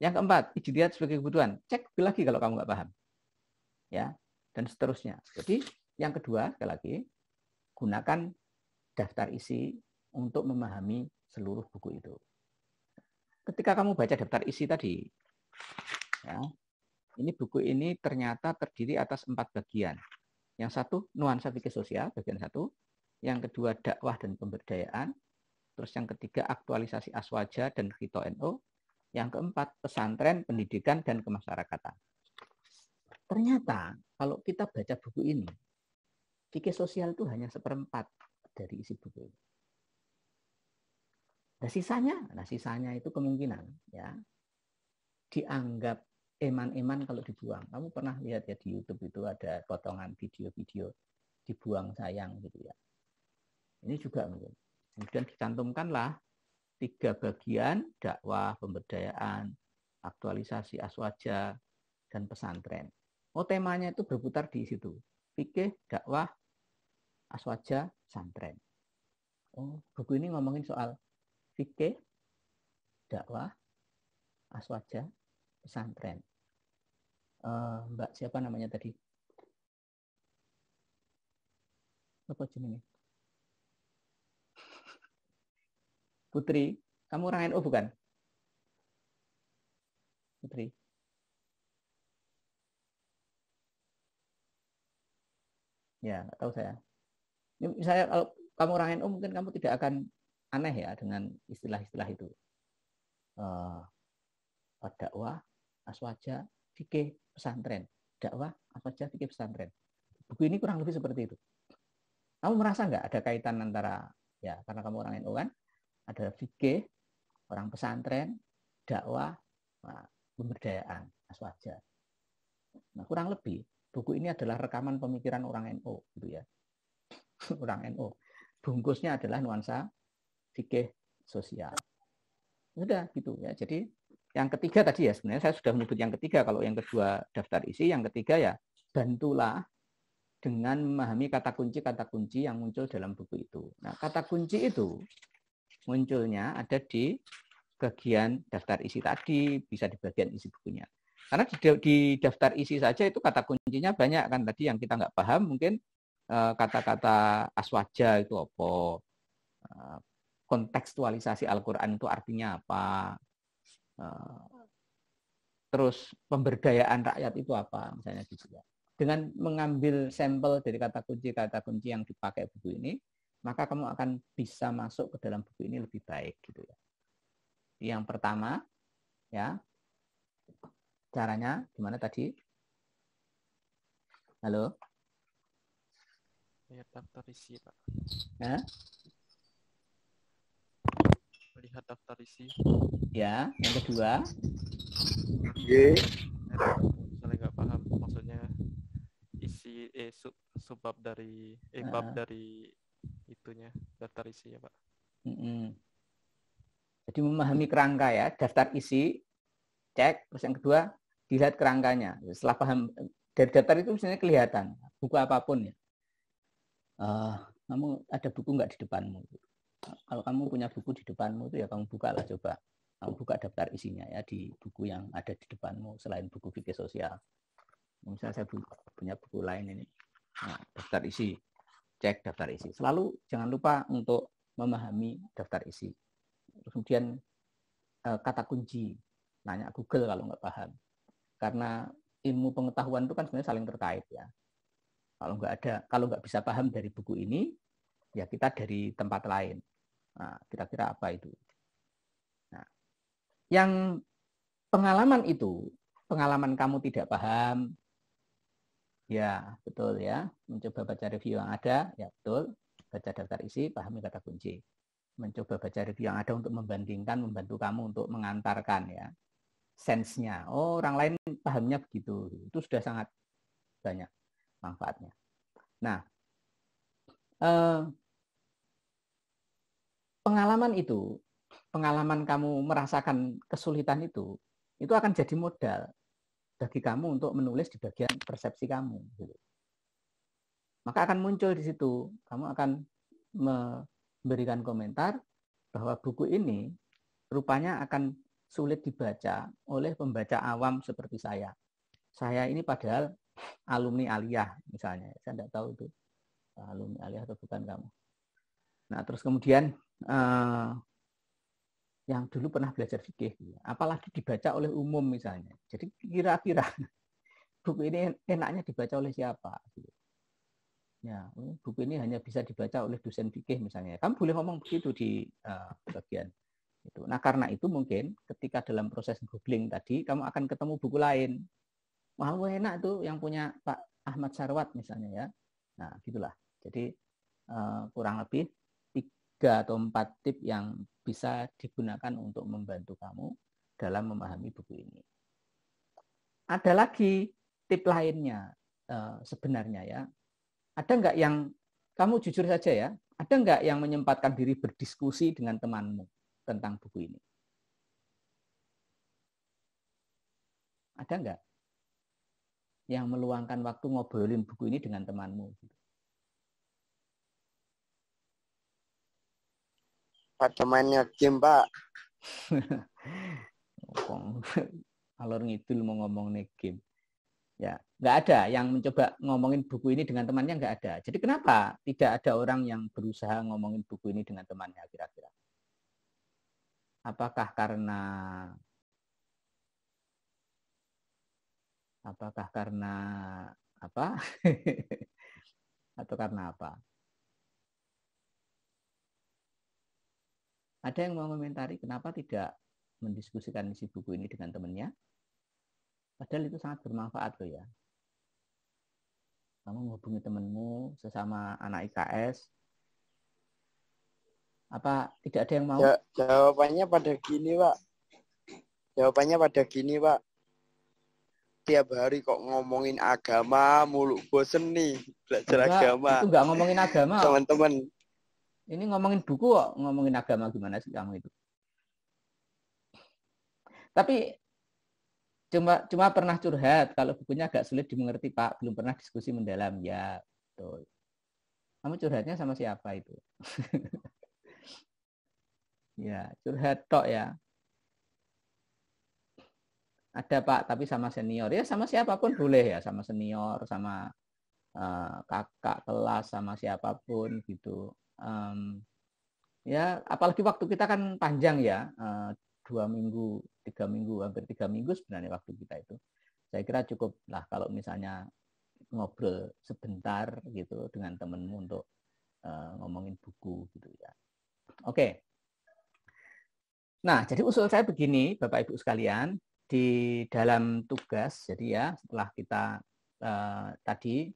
[SPEAKER 1] yang keempat, ijtihad sebagai kebutuhan. Cek Google lagi kalau kamu nggak paham. Ya, dan seterusnya. Jadi, yang kedua, sekali lagi, gunakan daftar isi untuk memahami seluruh buku itu. Ketika kamu baca daftar isi tadi, ya, ini buku ini ternyata terdiri atas 4 bagian. Yang satu, nuansa fikih sosial, bagian 1. Yang kedua, dakwah dan pemberdayaan. Terus yang ketiga, aktualisasi aswaja dan Khito NO. Yang keempat, pesantren, pendidikan, dan kemasyarakatan. Ternyata, kalau kita baca buku ini, fikih sosial itu hanya 1/4 dari isi buku ini. Nah sisanya itu kemungkinan ya dianggap eman-eman kalau dibuang. Kamu pernah lihat ya di YouTube itu ada potongan video-video dibuang sayang gitu ya. Ini juga mungkin. Kemudian dicantumkanlah 3 bagian, dakwah, pemberdayaan, aktualisasi aswaja, dan pesantren. Oh, temanya itu berputar di situ. Fikih, dakwah, aswaja, pesantren. Oh, buku ini ngomongin soal fikih, dakwah, aswaja, pesantren. Mbak siapa namanya tadi? Apa jenenge? Putri, kamu orang NU bukan? Putri. Ya, nggak tahu saya. Ini misalnya kalau kamu orang NU mungkin kamu tidak akan aneh ya dengan istilah-istilah itu. Dakwah, aswaja, fikih, pesantren. Dakwah, aswaja, fikih, pesantren. Buku ini kurang lebih seperti itu. Kamu merasa nggak ada kaitan antara, ya karena kamu orang NU kan, ada fikih, orang pesantren, dakwah, pemberdayaan, aswaja. Nah, kurang lebih buku ini adalah rekaman pemikiran orang NU, gitu ya. Orang NU. Bungkusnya adalah nuansa fikih sosial. Udah gitu ya. Jadi yang ketiga tadi ya, sebenarnya saya sudah menyebut yang ketiga. Kalau yang kedua daftar isi, yang ketiga ya bantulah dengan memahami kata kunci yang muncul dalam buku itu. Nah, kata kunci itu munculnya ada di bagian daftar isi tadi, bisa di bagian isi bukunya. Karena di daftar isi saja itu kata kuncinya banyak kan, tadi yang kita nggak paham mungkin kata-kata aswaja itu apa, kontekstualisasi Al-Quran itu artinya apa, terus pemberdayaan rakyat itu apa, misalnya gitu ya. Dengan mengambil sampel dari kata kunci yang dipakai buku ini, maka kamu akan bisa masuk ke dalam buku ini lebih baik gitu ya. Yang pertama, ya, caranya gimana tadi? Halo?
[SPEAKER 3] Lihat daftar isi, Pak. Melihat daftar isi.
[SPEAKER 1] Ya, yang kedua.
[SPEAKER 3] Misalnya nggak paham, maksudnya isi subbab dari bab dari itunya daftar isi ya, Pak.
[SPEAKER 1] Jadi memahami kerangka ya, daftar isi, cek, terus yang kedua dilihat kerangkanya. Setelah paham dari daftar itu misalnya kelihatan buku apapun ya. Kamu ada buku nggak di depanmu? Kalau kamu punya buku di depanmu itu ya kamu buka lah coba. Kamu buka daftar isinya ya di buku yang ada di depanmu selain buku fikih sosial. Misalnya saya punya buku lain ini. Nah, daftar isi, cek daftar isi. Selalu jangan lupa untuk memahami daftar isi. Kemudian kata kunci, nanya Google kalau nggak paham. Karena ilmu pengetahuan itu kan sebenarnya saling terkait ya. Kalau nggak bisa paham dari buku ini, ya kita dari tempat lain. Nah, kira-kira apa itu? Nah, yang pengalaman itu, pengalaman kamu tidak paham, ya betul ya. Mencoba baca review yang ada, ya betul. Baca daftar isi, pahami kata kunci. Mencoba baca review yang ada untuk membandingkan, membantu kamu untuk mengantarkan ya sense-nya. Oh, orang lain pahamnya begitu. Itu sudah sangat banyak manfaatnya. Nah, pengalaman kamu merasakan kesulitan itu akan jadi modal bagi kamu untuk menulis di bagian persepsi kamu. Maka akan muncul di situ, kamu akan memberikan komentar bahwa buku ini rupanya akan sulit dibaca oleh pembaca awam seperti saya. Saya ini padahal alumni aliyah misalnya, saya tidak tahu itu alumni aliyah atau bukan kamu. Nah, terus kemudian yang dulu pernah belajar fikih, apalagi dibaca oleh umum misalnya. Jadi kira-kira buku ini enaknya dibaca oleh siapa? Ya, buku ini hanya bisa dibaca oleh dosen fikih misalnya. Kamu boleh ngomong begitu di bagian itu. Nah, karena itu mungkin ketika dalam proses googling tadi, kamu akan ketemu buku lain. Wah, enak tuh yang punya Pak Ahmad Sarwat misalnya ya. Nah, gitulah. Jadi kurang lebih 3 atau 4 tip yang bisa digunakan untuk membantu kamu dalam memahami buku ini. Ada lagi tip lainnya sebenarnya ya. Ada nggak yang, kamu jujur saja ya, ada nggak yang menyempatkan diri berdiskusi dengan temanmu tentang buku ini? Ada nggak? yang meluangkan waktu ngobrolin buku ini dengan temanmu?
[SPEAKER 4] Pada mainnya game, Pak.
[SPEAKER 1] Alor ngidul mau ngomong nih game. Ya, nggak ada yang mencoba ngomongin buku ini dengan temannya, nggak ada. Jadi kenapa tidak ada orang yang berusaha ngomongin buku ini dengan temannya kira-kira? Apakah karena apa? Atau karena apa? Ada yang mau komentari kenapa tidak mendiskusikan isi buku ini dengan temannya? Padahal itu sangat bermanfaat loh ya. Kamu menghubungi temanmu sesama anak IKS. Apa tidak ada yang mau?
[SPEAKER 4] Jawabannya pada gini, Pak. Tiap hari kok ngomongin agama mulu, bosen nih belajar agama.
[SPEAKER 1] Itu nggak ngomongin agama.
[SPEAKER 4] Teman-teman.
[SPEAKER 1] Ini ngomongin buku kok, ngomongin agama gimana sih kamu itu? Tapi cuma pernah curhat kalau bukunya agak sulit dimengerti, Pak. Belum pernah diskusi mendalam. Ya, betul. Kamu curhatnya sama siapa itu? Ya, curhat tok ya. Ada, Pak, tapi sama senior. Ya, sama siapapun boleh ya, sama senior, sama kakak kelas, sama siapapun gitu. Ya, apalagi waktu kita kan panjang ya, 2 minggu, 3 minggu, hampir 3 minggu sebenarnya waktu kita itu. Saya kira cukup lah kalau misalnya ngobrol sebentar gitu dengan temenmu untuk ngomongin buku gitu ya. Oke. Nah, jadi usul saya begini, Bapak Ibu sekalian, di dalam tugas, jadi ya setelah kita tadi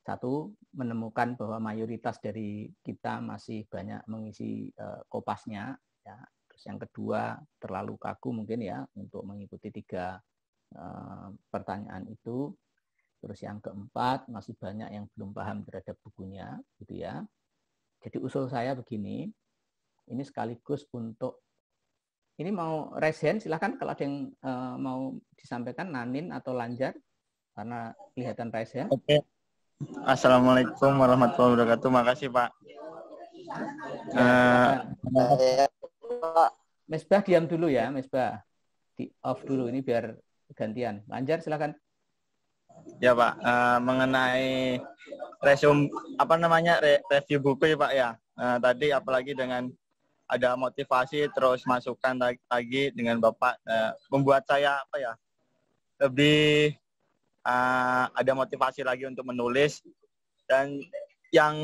[SPEAKER 1] satu menemukan bahwa mayoritas dari kita masih banyak mengisi kopasnya, ya. Terus yang kedua terlalu kaku mungkin ya untuk mengikuti 3 pertanyaan itu. Terus yang keempat masih banyak yang belum paham terhadap bukunya, gitu ya. Jadi usul saya begini, ini sekaligus untuk ini mau raise hand, silahkan kalau ada yang mau disampaikan, Nanin atau Lanjar, karena kelihatan raise hand.
[SPEAKER 6] Oke. Assalamualaikum warahmatullahi wabarakatuh. Makasih, Pak.
[SPEAKER 1] Mesbah diam dulu ya, Mesbah. Di off dulu ini biar gantian. Lanjar silakan.
[SPEAKER 6] Ya, Pak. Mengenai review buku ya, Pak ya. Tadi apalagi dengan ada motivasi terus masukan lagi dengan Bapak membuat saya lebih ada motivasi lagi untuk menulis. Dan yang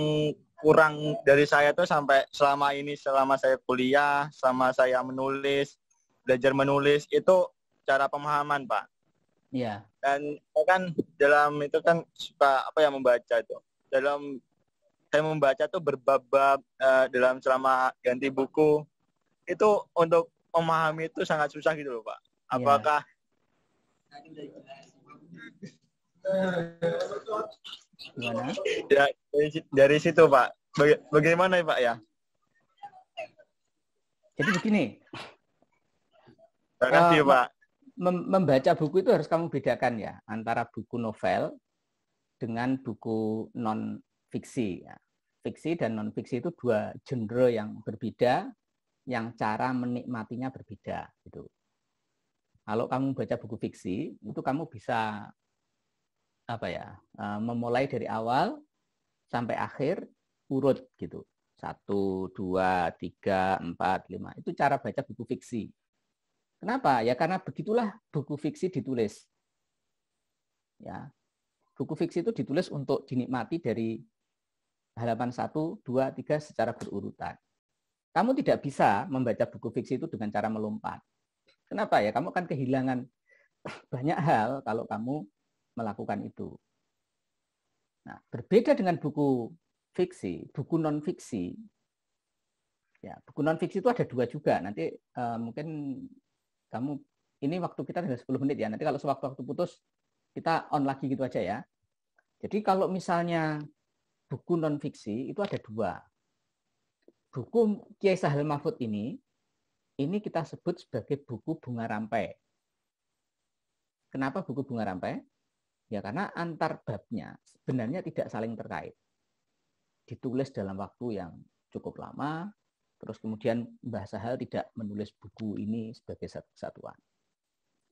[SPEAKER 6] kurang dari saya tuh sampai selama saya kuliah, selama saya belajar menulis itu cara pemahaman, Pak.
[SPEAKER 1] Iya.
[SPEAKER 6] Dan kan dalam itu kan suka membaca itu. Saya membaca tuh berbab-bab dalam selama ganti buku. Itu untuk memahami itu sangat susah gitu loh, Pak. Apakah
[SPEAKER 1] gimana?
[SPEAKER 6] Ya, dari situ, Pak. Bagaimana ya, Pak ya?
[SPEAKER 1] Jadi begini.
[SPEAKER 6] Terima kasih, Pak.
[SPEAKER 1] Membaca buku itu harus kamu bedakan ya antara buku novel dengan buku non fiksi. Ya. Fiksi dan non fiksi itu 2 genre yang berbeda, yang cara menikmatinya berbeda. Gitu. Kalau kamu baca buku fiksi, itu kamu bisa memulai dari awal sampai akhir urut gitu. 1, 2, 3, 4, 5. Itu cara baca buku fiksi. Kenapa? Ya karena begitulah buku fiksi ditulis. Ya. Buku fiksi itu ditulis untuk dinikmati dari halaman 1, 2, 3 secara berurutan. Kamu tidak bisa membaca buku fiksi itu dengan cara melompat. Kenapa ya? Kamu akan kehilangan banyak hal kalau kamu melakukan itu. Nah, berbeda dengan buku fiksi, buku non fiksi. Ya, buku non fiksi itu ada 2 juga. Nanti mungkin kamu ini waktu kita tinggal 10 menit ya. Nanti kalau sewaktu-waktu putus kita on lagi gitu aja ya. Jadi kalau misalnya buku non fiksi itu ada 2. Buku Kiai Sahal Mahfud ini kita sebut sebagai buku bunga rampai. Kenapa buku bunga rampai? Ya karena antar babnya sebenarnya tidak saling terkait. Ditulis dalam waktu yang cukup lama, terus kemudian Mbah Sahal tidak menulis buku ini sebagai satu kesatuan.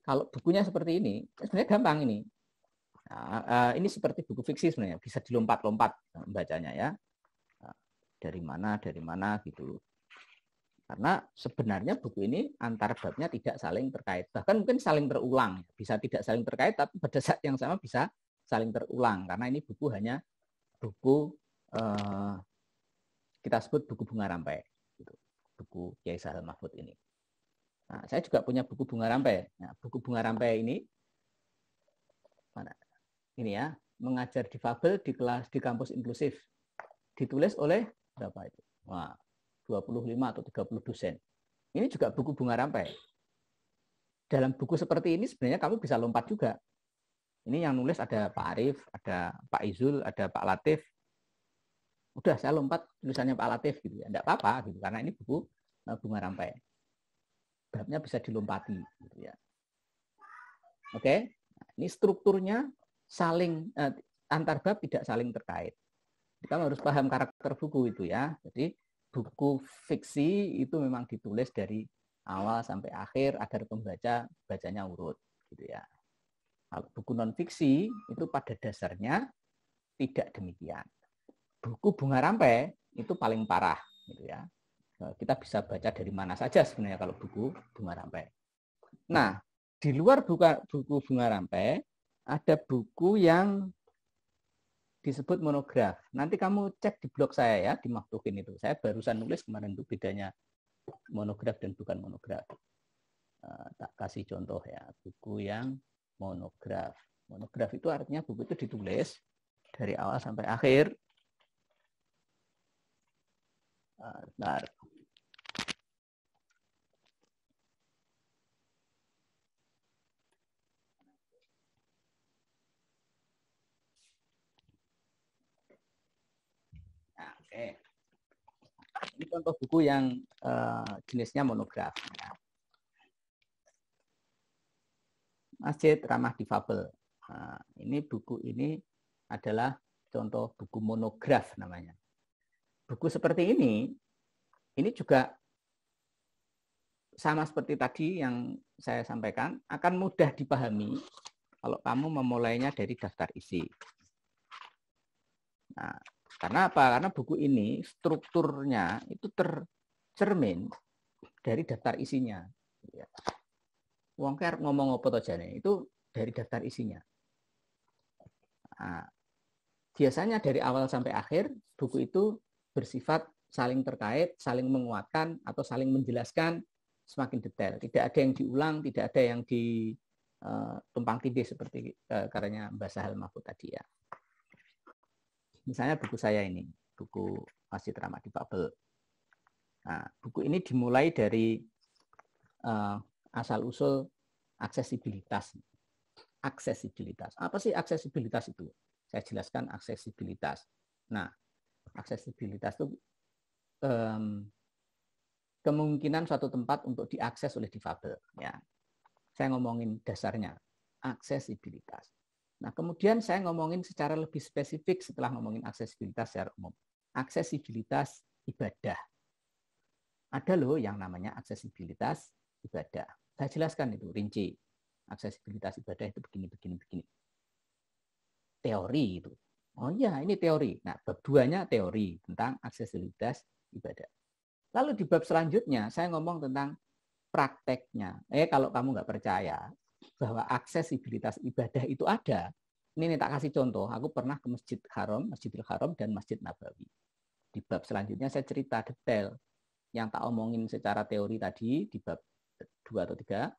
[SPEAKER 1] Kalau bukunya seperti ini, sebenarnya gampang ini. Nah, ini seperti buku fiksi sebenarnya, bisa dilompat-lompat bacanya ya. Dari mana gitu. Karena sebenarnya buku ini antar babnya tidak saling terkait. Bahkan mungkin saling terulang. Bisa tidak saling terkait, tapi pada saat yang sama bisa saling terulang. Karena ini buku hanya buku, kita sebut buku Bunga Rampai. Gitu. Buku Kiai Sahal Mahfud ini. Nah, saya juga punya buku Bunga Rampai. Nah, buku Bunga Rampai ini, mana? Ini ya, mengajar difabel di kelas di kampus inklusif. Ditulis oleh berapa itu? Wah, 25 atau 30 dosen. Ini juga buku Bunga Rampai. Dalam buku seperti ini sebenarnya kamu bisa lompat juga. Ini yang nulis ada Pak Arif, ada Pak Izul, ada Pak Latif. Udah saya lompat tulisannya Pak Latif gitu ya. Enggak apa-apa gitu karena ini buku Bunga Rampai. Babnya bisa dilompati gitu ya. Oke. Nah, ini strukturnya saling antar bab tidak saling terkait. Kita harus paham karakter buku itu ya. Jadi buku fiksi itu memang ditulis dari awal sampai akhir agar pembaca bacanya urut gitu ya. Kalau buku non fiksi itu pada dasarnya tidak demikian. Buku Bunga Rampai itu paling parah gitu ya. Kita bisa baca dari mana saja sebenarnya kalau buku Bunga Rampai. Nah, di luar buku Bunga Rampai ada buku yang disebut monograf. Nanti kamu cek di blog saya ya, di Maktukin itu. Saya barusan nulis kemarin itu bedanya monograf dan bukan monograf. Tak kasih contoh ya, buku yang monograf. Monograf itu artinya buku itu ditulis dari awal sampai akhir. Bentar. Oke. Ini contoh buku yang jenisnya monograf. Masjid Ramah Difabel. Nah, ini buku ini adalah contoh buku monograf namanya. Buku seperti ini juga sama seperti tadi yang saya sampaikan, akan mudah dipahami kalau kamu memulainya dari daftar isi. Nah, karena apa? Karena buku ini strukturnya itu tercermin dari daftar isinya. Wong arep ngomong apa to jane? Itu dari daftar isinya. Nah, biasanya dari awal sampai akhir buku itu bersifat saling terkait, saling menguatkan atau saling menjelaskan semakin detail. Tidak ada yang diulang, tidak ada yang ditumpang tindih seperti karyanya Mbah Sahal Mahfud tadi ya. Misalnya buku saya ini, buku Masjid Ramah Difabel. Nah, buku ini dimulai dari asal-usul aksesibilitas. Aksesibilitas. Apa sih aksesibilitas itu? Saya jelaskan aksesibilitas. Nah, aksesibilitas itu kemungkinan suatu tempat untuk diakses oleh difabel. Ya. Saya ngomongin dasarnya, aksesibilitas. Nah, kemudian saya ngomongin secara lebih spesifik setelah ngomongin aksesibilitas secara umum. Aksesibilitas ibadah. Ada loh yang namanya aksesibilitas ibadah. Saya jelaskan itu, rinci. Aksesibilitas ibadah itu begini. Teori itu. Oh iya, ini teori. Nah, bab 2-nya teori tentang aksesibilitas ibadah. Lalu di bab selanjutnya, saya ngomong tentang prakteknya. Kalau kamu nggak percaya bahwa aksesibilitas ibadah itu ada, ini tak kasih contoh. Aku pernah ke Masjidil Haram dan Masjid Nabawi. Di bab selanjutnya saya cerita detail yang tak omongin secara teori tadi di bab 2 atau 3.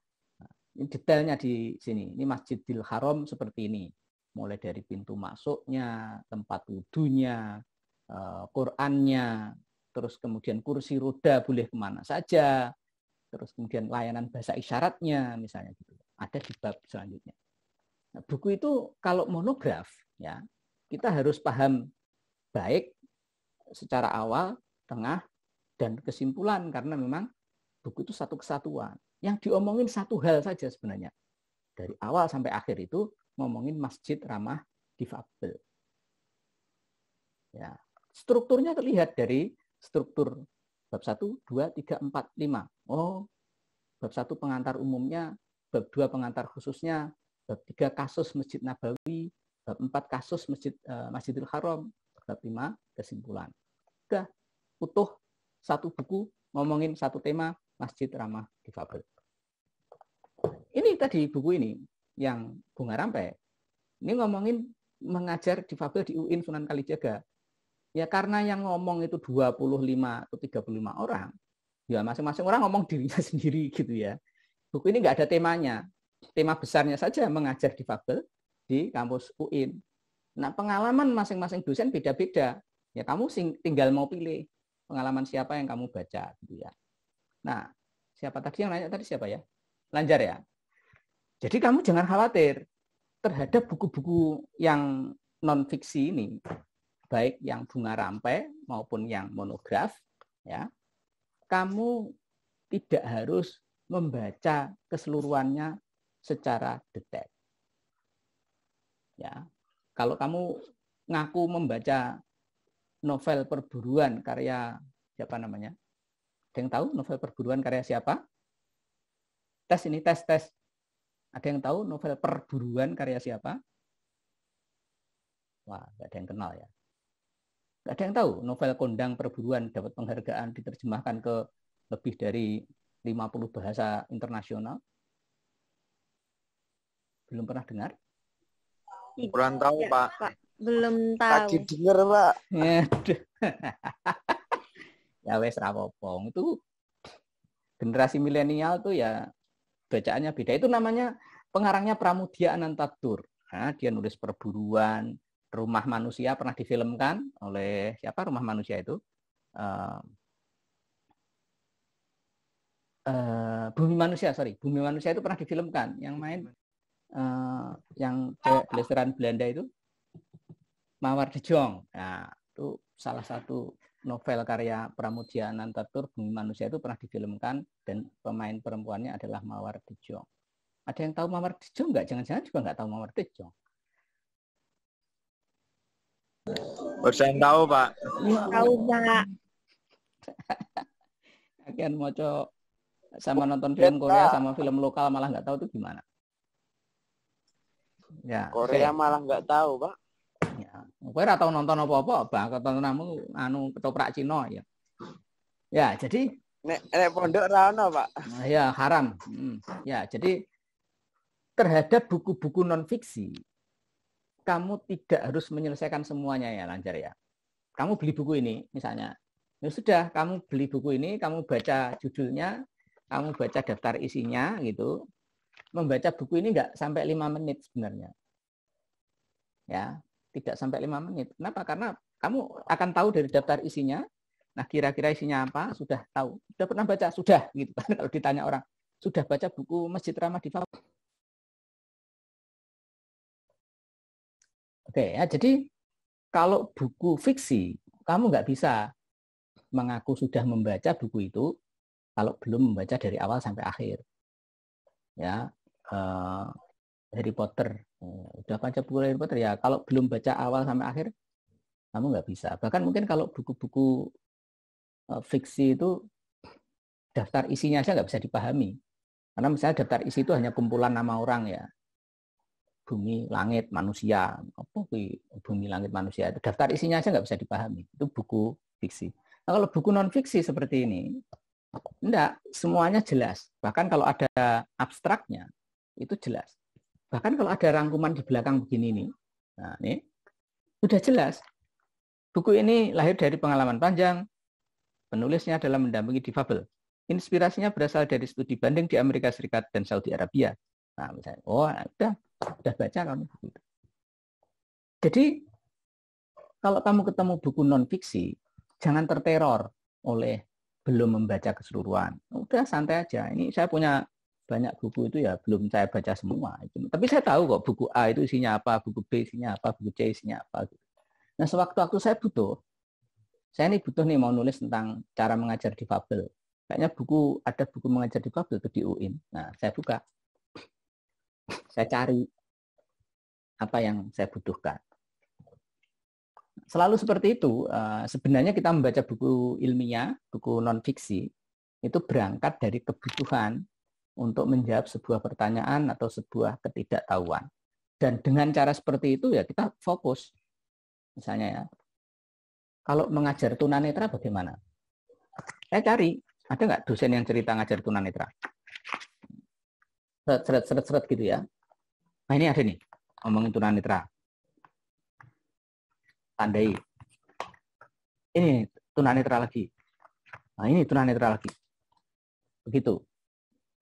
[SPEAKER 1] Ini detailnya di sini. Ini Masjidil Haram seperti ini. Mulai dari pintu masuknya, tempat wudunya, Qur'annya, terus kemudian kursi roda boleh kemana saja, terus kemudian layanan bahasa isyaratnya misalnya gitu. Ada di bab selanjutnya. Nah, buku itu kalau monograf ya, kita harus paham baik secara awal, tengah, dan kesimpulan karena memang buku itu satu kesatuan. Yang diomongin satu hal saja sebenarnya. Dari awal sampai akhir itu ngomongin masjid ramah difabel. Ya, strukturnya terlihat dari struktur bab 1, 2, 3, 4, 5. Oh, bab 1 pengantar umumnya, bab 2 pengantar khususnya, bab 3 kasus Masjid Nabawi, bab 4 kasus Masjidil Haram, bab 5 kesimpulan. Udah utuh satu buku ngomongin satu tema masjid ramah difabel. Ini tadi buku ini yang Bunga Rampai. Ini ngomongin mengajar difabel di UIN Sunan Kalijaga. Ya karena yang ngomong itu 25 atau 35 orang, ya masing-masing orang ngomong dirinya sendiri gitu ya. Buku ini nggak ada temanya. Tema besarnya saja mengajar difabel di kampus UIN. Nah, pengalaman masing-masing dosen beda-beda. Ya kamu tinggal mau pilih pengalaman siapa yang kamu baca gitu ya. Nah, siapa tadi yang nanya tadi siapa ya? Lanjar ya. Jadi kamu jangan khawatir terhadap buku-buku yang non fiksi ini, baik yang Bunga Rampai maupun yang monograf, ya. Kamu tidak harus membaca keseluruhannya secara detail. Ya. Kalau kamu ngaku membaca novel perburuan karya siapa namanya? Ada yang tahu novel perburuan karya siapa? Tes ini, tes. Ada yang tahu novel perburuan karya siapa? Wah, nggak ada yang kenal ya. Nggak ada yang tahu novel Kondang Perburuan dapat penghargaan diterjemahkan ke lebih dari 50 bahasa internasional? Belum pernah dengar?
[SPEAKER 4] Kurang tahu,
[SPEAKER 7] Ya,
[SPEAKER 4] Pak.
[SPEAKER 7] Belum
[SPEAKER 4] Lagi
[SPEAKER 7] tahu.
[SPEAKER 4] denger, Pak.
[SPEAKER 1] Ya wes rapopong. Itu generasi milenial tuh ya bacaannya beda. Itu namanya pengarangnya Pramudia Anantatur. Nah, dia nulis perburuan, Rumah Manusia pernah difilmkan oleh siapa? Rumah Manusia itu Bumi Manusia, Bumi Manusia itu pernah difilmkan. Yang main yang cewek beleseran Belanda itu Mawar de Jong. Nah, itu salah satu novel karya Pramudia Anantatur, Bumi Manusia itu pernah difilmkan dan pemain perempuannya adalah Mawar de Jong. Ada yang tahu Mawar de Jong nggak? Jangan-jangan juga nggak tahu Mawar de Jong.
[SPEAKER 6] Saya tahu, Pak.
[SPEAKER 7] Tahu, Pak.
[SPEAKER 1] Akan mau sama nonton film Korea sama film lokal malah nggak tahu itu gimana? Ya,
[SPEAKER 4] Korea malah nggak tahu, Pak.
[SPEAKER 1] Ya, kowe ora tau nonton apa-apa, Bang. Tontonanmu ketoprak Cina ya. Ya, jadi
[SPEAKER 4] Nek pondok ra ono, Pak.
[SPEAKER 1] Ya, haram. Ya, jadi terhadap buku-buku non fiksi kamu tidak harus menyelesaikan semuanya ya, Lancar ya. Kamu beli buku ini misalnya. Ya sudah, kamu beli buku ini, kamu baca judulnya, kamu baca daftar isinya gitu. Membaca buku ini enggak sampai 5 menit sebenarnya. Ya, tidak sampai 5 menit. Kenapa? Karena kamu akan tahu dari daftar isinya. Nah, kira-kira isinya apa? Sudah tahu. Sudah pernah baca? Sudah. Gitu. Kalau ditanya orang, sudah baca buku Masjid Ramah Difabel? Oke, ya. Jadi kalau buku fiksi, kamu nggak bisa mengaku sudah membaca buku itu kalau belum membaca dari awal sampai akhir. Ya, Harry Potter. Udah baca buku Harry Potter ya, kalau belum baca awal sampai akhir, kamu nggak bisa. Bahkan mungkin kalau buku-buku fiksi itu daftar isinya aja nggak bisa dipahami. Karena misalnya daftar isi itu hanya kumpulan nama orang ya. Bumi, langit, manusia. Apa bumi, langit, manusia. Itu daftar isinya aja nggak bisa dipahami. Itu buku fiksi. Nah, kalau buku non fiksi seperti ini, enggak, semuanya jelas. Bahkan kalau ada abstraknya, itu jelas. Bahkan kalau ada rangkuman di belakang begini nih, nah ini sudah jelas. Buku ini lahir dari pengalaman panjang, penulisnya adalah mendampingi difabel. Inspirasinya berasal dari studi banding di Amerika Serikat dan Saudi Arabia. Nah, misalnya, udah baca kamu buku itu. Jadi, kalau kamu ketemu buku non fiksi, jangan terteror oleh belum membaca keseluruhan. Udah santai aja. Ini saya punya banyak buku itu ya belum saya baca semua. Tapi saya tahu kok buku A itu isinya apa, buku B isinya apa, buku C isinya apa. Nah, sewaktu-waktu saya ini butuh nih mau nulis tentang cara mengajar difabel. Kayaknya ada buku mengajar difabel itu di UIN. Nah, saya buka. Saya cari. apa yang saya butuhkan. Selalu seperti itu. Sebenarnya kita membaca buku ilmiah, buku non-fiksi, itu berangkat dari kebutuhan untuk menjawab sebuah pertanyaan atau sebuah ketidaktahuan. Dan dengan cara seperti itu ya kita fokus. Misalnya ya, kalau mengajar tunanetra bagaimana? Saya cari, ada nggak dosen yang cerita ngajar tunanetra? Seret gitu ya. Nah ini ada nih, ngomongin tunanetra. Tandai. Ini tunanetra lagi. Nah ini tunanetra lagi. Begitu.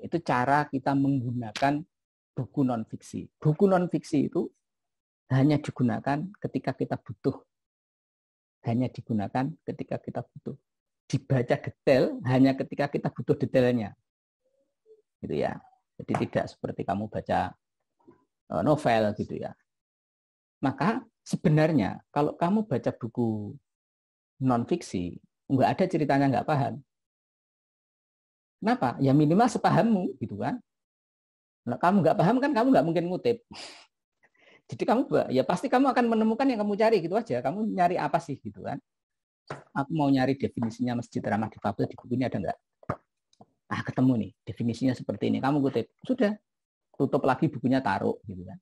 [SPEAKER 1] Itu cara kita menggunakan buku non-fiksi. Buku non-fiksi itu hanya digunakan ketika kita butuh. Hanya digunakan ketika kita butuh. Dibaca detail hanya ketika kita butuh detailnya. Gitu ya. Jadi tidak seperti kamu baca novel gitu ya. Maka sebenarnya kalau kamu baca buku non-fiksi, nggak ada ceritanya nggak paham. Kenapa? Ya minimal sepahammu gitu kan. Nah, kamu nggak paham kan kamu nggak mungkin ngutip. Jadi kamu ya pasti kamu akan menemukan yang kamu cari gitu aja. Kamu nyari apa sih gitu kan? Aku mau nyari definisinya masjid ramah difabel di bukunya ada nggak? Ah ketemu nih definisinya seperti ini. Kamu kutip sudah tutup lagi bukunya taruh gitu kan?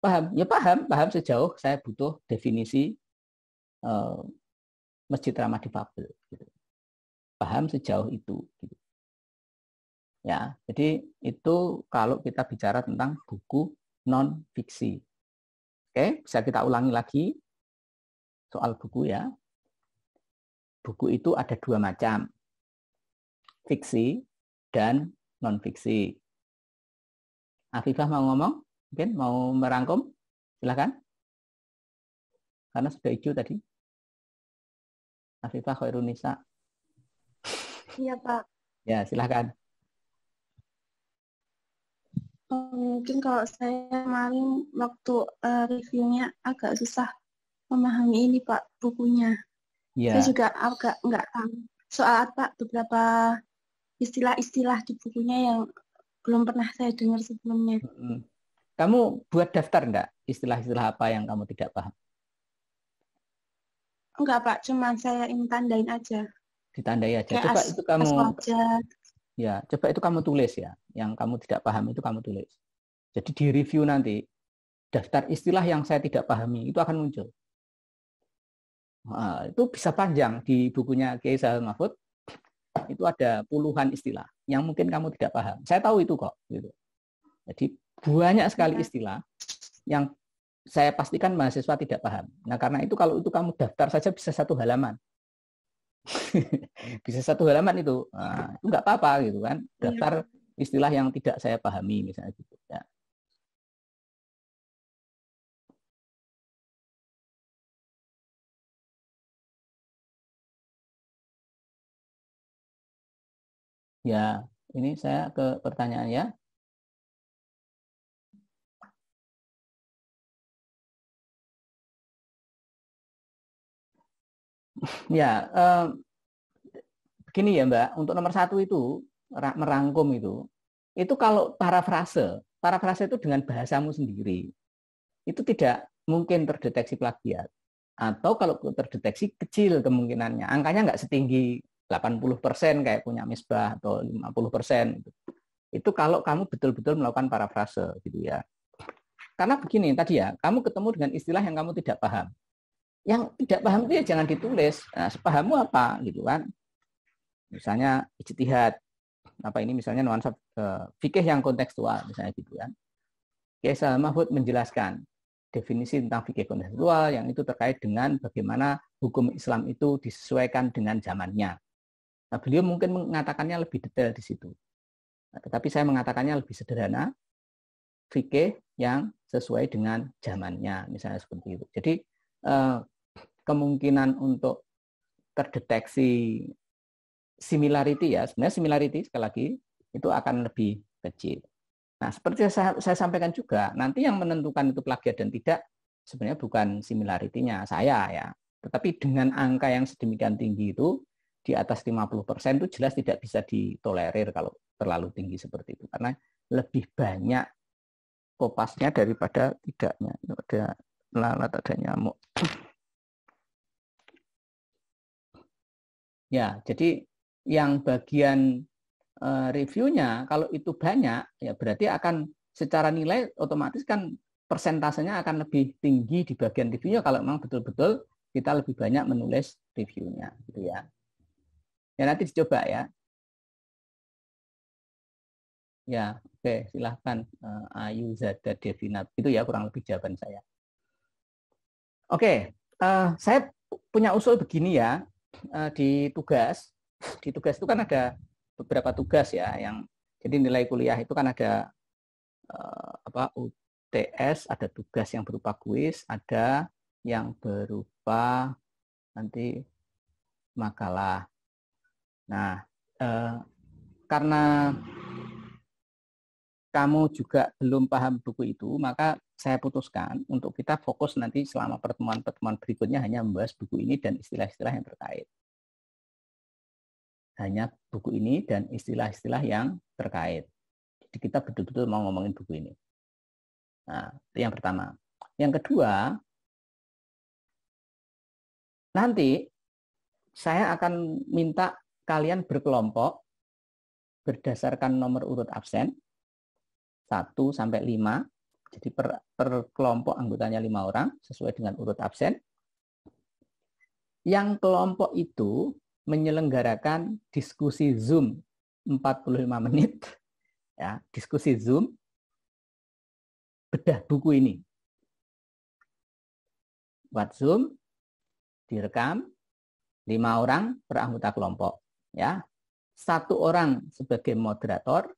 [SPEAKER 1] Paham? Ya paham sejauh saya butuh definisi masjid ramah difabel. Gitu. Paham sejauh itu. Gitu. Ya, jadi itu kalau kita bicara tentang buku non-fiksi. Oke, bisa kita ulangi lagi soal buku ya. Buku itu ada dua macam, fiksi dan non-fiksi. Afifah mau ngomong? Mungkin mau merangkum? Silakan. Karena sudah hijau tadi. Afifah Khairunisa.
[SPEAKER 7] Iya, Pak.
[SPEAKER 1] Ya, silakan.
[SPEAKER 7] Mungkin kalau saya kemarin waktu reviewnya agak susah memahami ini, Pak, bukunya.
[SPEAKER 1] Ya.
[SPEAKER 7] Saya juga agak nggak tahu soal apa beberapa istilah-istilah di bukunya yang belum pernah saya dengar sebelumnya.
[SPEAKER 1] Kamu buat daftar enggak istilah-istilah apa yang kamu tidak paham?
[SPEAKER 7] Enggak, Pak, cuma saya ingin tandain aja.
[SPEAKER 1] Ditandai aja.
[SPEAKER 7] Kayak
[SPEAKER 1] Coba itu kamu ya, coba itu kamu tulis ya. Yang kamu tidak paham itu kamu tulis. Jadi di review nanti daftar istilah yang saya tidak pahami itu akan muncul. Nah, itu bisa panjang di bukunya Kiai Sahal Mahfud. Itu ada puluhan istilah yang mungkin kamu tidak paham. Saya tahu itu kok. Gitu. Jadi banyak sekali istilah yang saya pastikan mahasiswa tidak paham. Nah karena itu kalau itu kamu daftar saja bisa satu halaman. Bisa satu halaman itu. Nah, itu nggak apa-apa gitu kan. Daftar istilah yang tidak saya pahami misalnya gitu. Ya. Ya, ini saya ke pertanyaan ya. Ya, begini ya Mbak, untuk nomor 1 itu, merangkum itu kalau parafrase itu dengan bahasamu sendiri, itu tidak mungkin terdeteksi plagiat. Atau kalau terdeteksi kecil kemungkinannya, angkanya nggak setinggi 80% kayak punya Misbah atau 50%. Itu kalau kamu betul-betul melakukan parafrase gitu ya. Karena begini tadi ya, kamu ketemu dengan istilah yang kamu tidak paham. Yang tidak paham itu ya jangan ditulis. Nah, sepahammu apa gitu kan? Misalnya ijtihad. Apa ini misalnya nuansa fikih yang kontekstual misalnya gitu kan. Kiai Sahal Mahfud menjelaskan definisi tentang fikih kontekstual yang itu terkait dengan bagaimana hukum Islam itu disesuaikan dengan zamannya. Nah, beliau mungkin mengatakannya lebih detail di situ. Nah, tetapi saya mengatakannya lebih sederhana, fikih yang sesuai dengan zamannya, misalnya seperti itu. Jadi kemungkinan untuk terdeteksi similarity ya, sebenarnya similarity sekali lagi itu akan lebih kecil. Nah, seperti saya sampaikan juga, nanti yang menentukan itu plagiat dan tidak sebenarnya bukan similarity-nya saya ya, tetapi dengan angka yang sedemikian tinggi itu di atas 50% itu jelas tidak bisa ditolerir kalau terlalu tinggi seperti itu, karena lebih banyak kopasnya daripada tidaknya. Ada lalat, ada nyamuk. Ya, jadi yang bagian reviewnya kalau itu banyak, ya berarti akan secara nilai otomatis kan persentasenya akan lebih tinggi di bagian reviewnya kalau memang betul-betul kita lebih banyak menulis reviewnya, gitu ya. Ya nanti dicoba ya. Ya, oke, silahkan Ayu Zada Devina. Itu ya kurang lebih jawaban saya. Oke, saya punya usul begini ya. Di tugas itu kan ada beberapa tugas ya, yang jadi nilai kuliah itu kan ada UTS, ada tugas yang berupa kuis, ada yang berupa nanti makalah. Nah, karena kamu juga belum paham buku itu, maka saya putuskan untuk kita fokus nanti selama pertemuan-pertemuan berikutnya hanya membahas buku ini dan istilah-istilah yang terkait. Hanya buku ini dan istilah-istilah yang terkait. Jadi kita betul-betul mau ngomongin buku ini. Nah, itu yang pertama. Yang kedua, nanti saya akan minta kalian berkelompok berdasarkan nomor urut absen 1 sampai 5. Jadi per kelompok anggotanya 5 orang sesuai dengan urut absen. Yang kelompok itu menyelenggarakan diskusi Zoom 45 menit. Ya, diskusi Zoom bedah buku ini. Buat Zoom, direkam 5 orang per anggota kelompok. Ya, 1 orang sebagai moderator,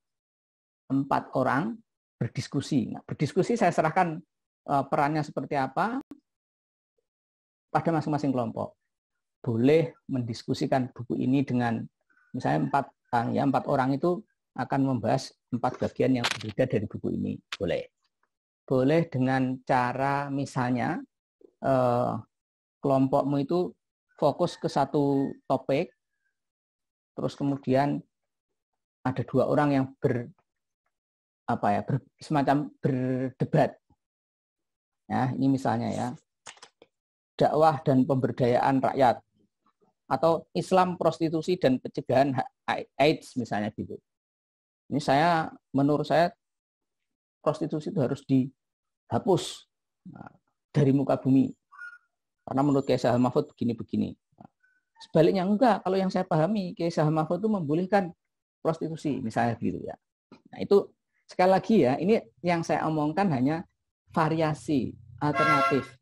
[SPEAKER 1] 4 orang berdiskusi. Nah, berdiskusi saya serahkan perannya seperti apa pada masing-masing kelompok. Boleh mendiskusikan buku ini dengan misalnya 4 orang itu akan membahas 4 bagian yang berbeda dari buku ini. Boleh dengan cara misalnya kelompokmu itu fokus ke satu topik, terus kemudian ada 2 orang yang semacam berdebat. Ya, ini misalnya ya, dakwah dan pemberdayaan rakyat atau Islam, prostitusi dan pencegahan AIDS misalnya gitu. Ini menurut saya prostitusi itu harus dihapus dari muka bumi. Karena menurut Kiai Sahal Mahfud begini-begini. Sebaliknya enggak, kalau yang saya pahami Kiai Sahal Mahfud itu membolehkan prostitusi misalnya gitu ya. Nah, itu sekali lagi ya, ini yang saya omongkan hanya variasi, alternatif.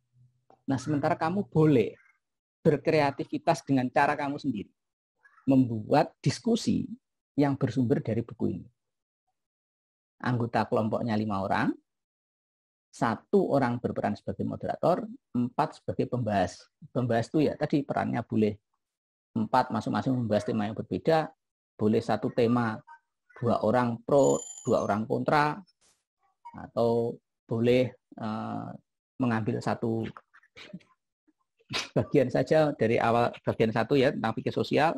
[SPEAKER 1] Nah, sementara kamu boleh berkreativitas dengan cara kamu sendiri. Membuat diskusi yang bersumber dari buku ini. Anggota kelompoknya 5 orang, 1 orang berperan sebagai moderator, 4 sebagai pembahas. Pembahas itu ya tadi perannya boleh 4 masing-masing membahas tema yang berbeda, boleh 1 tema 2 orang pro, 2 orang kontra, atau boleh mengambil 1 bagian saja dari awal, bagian 1 ya tentang fikih sosial,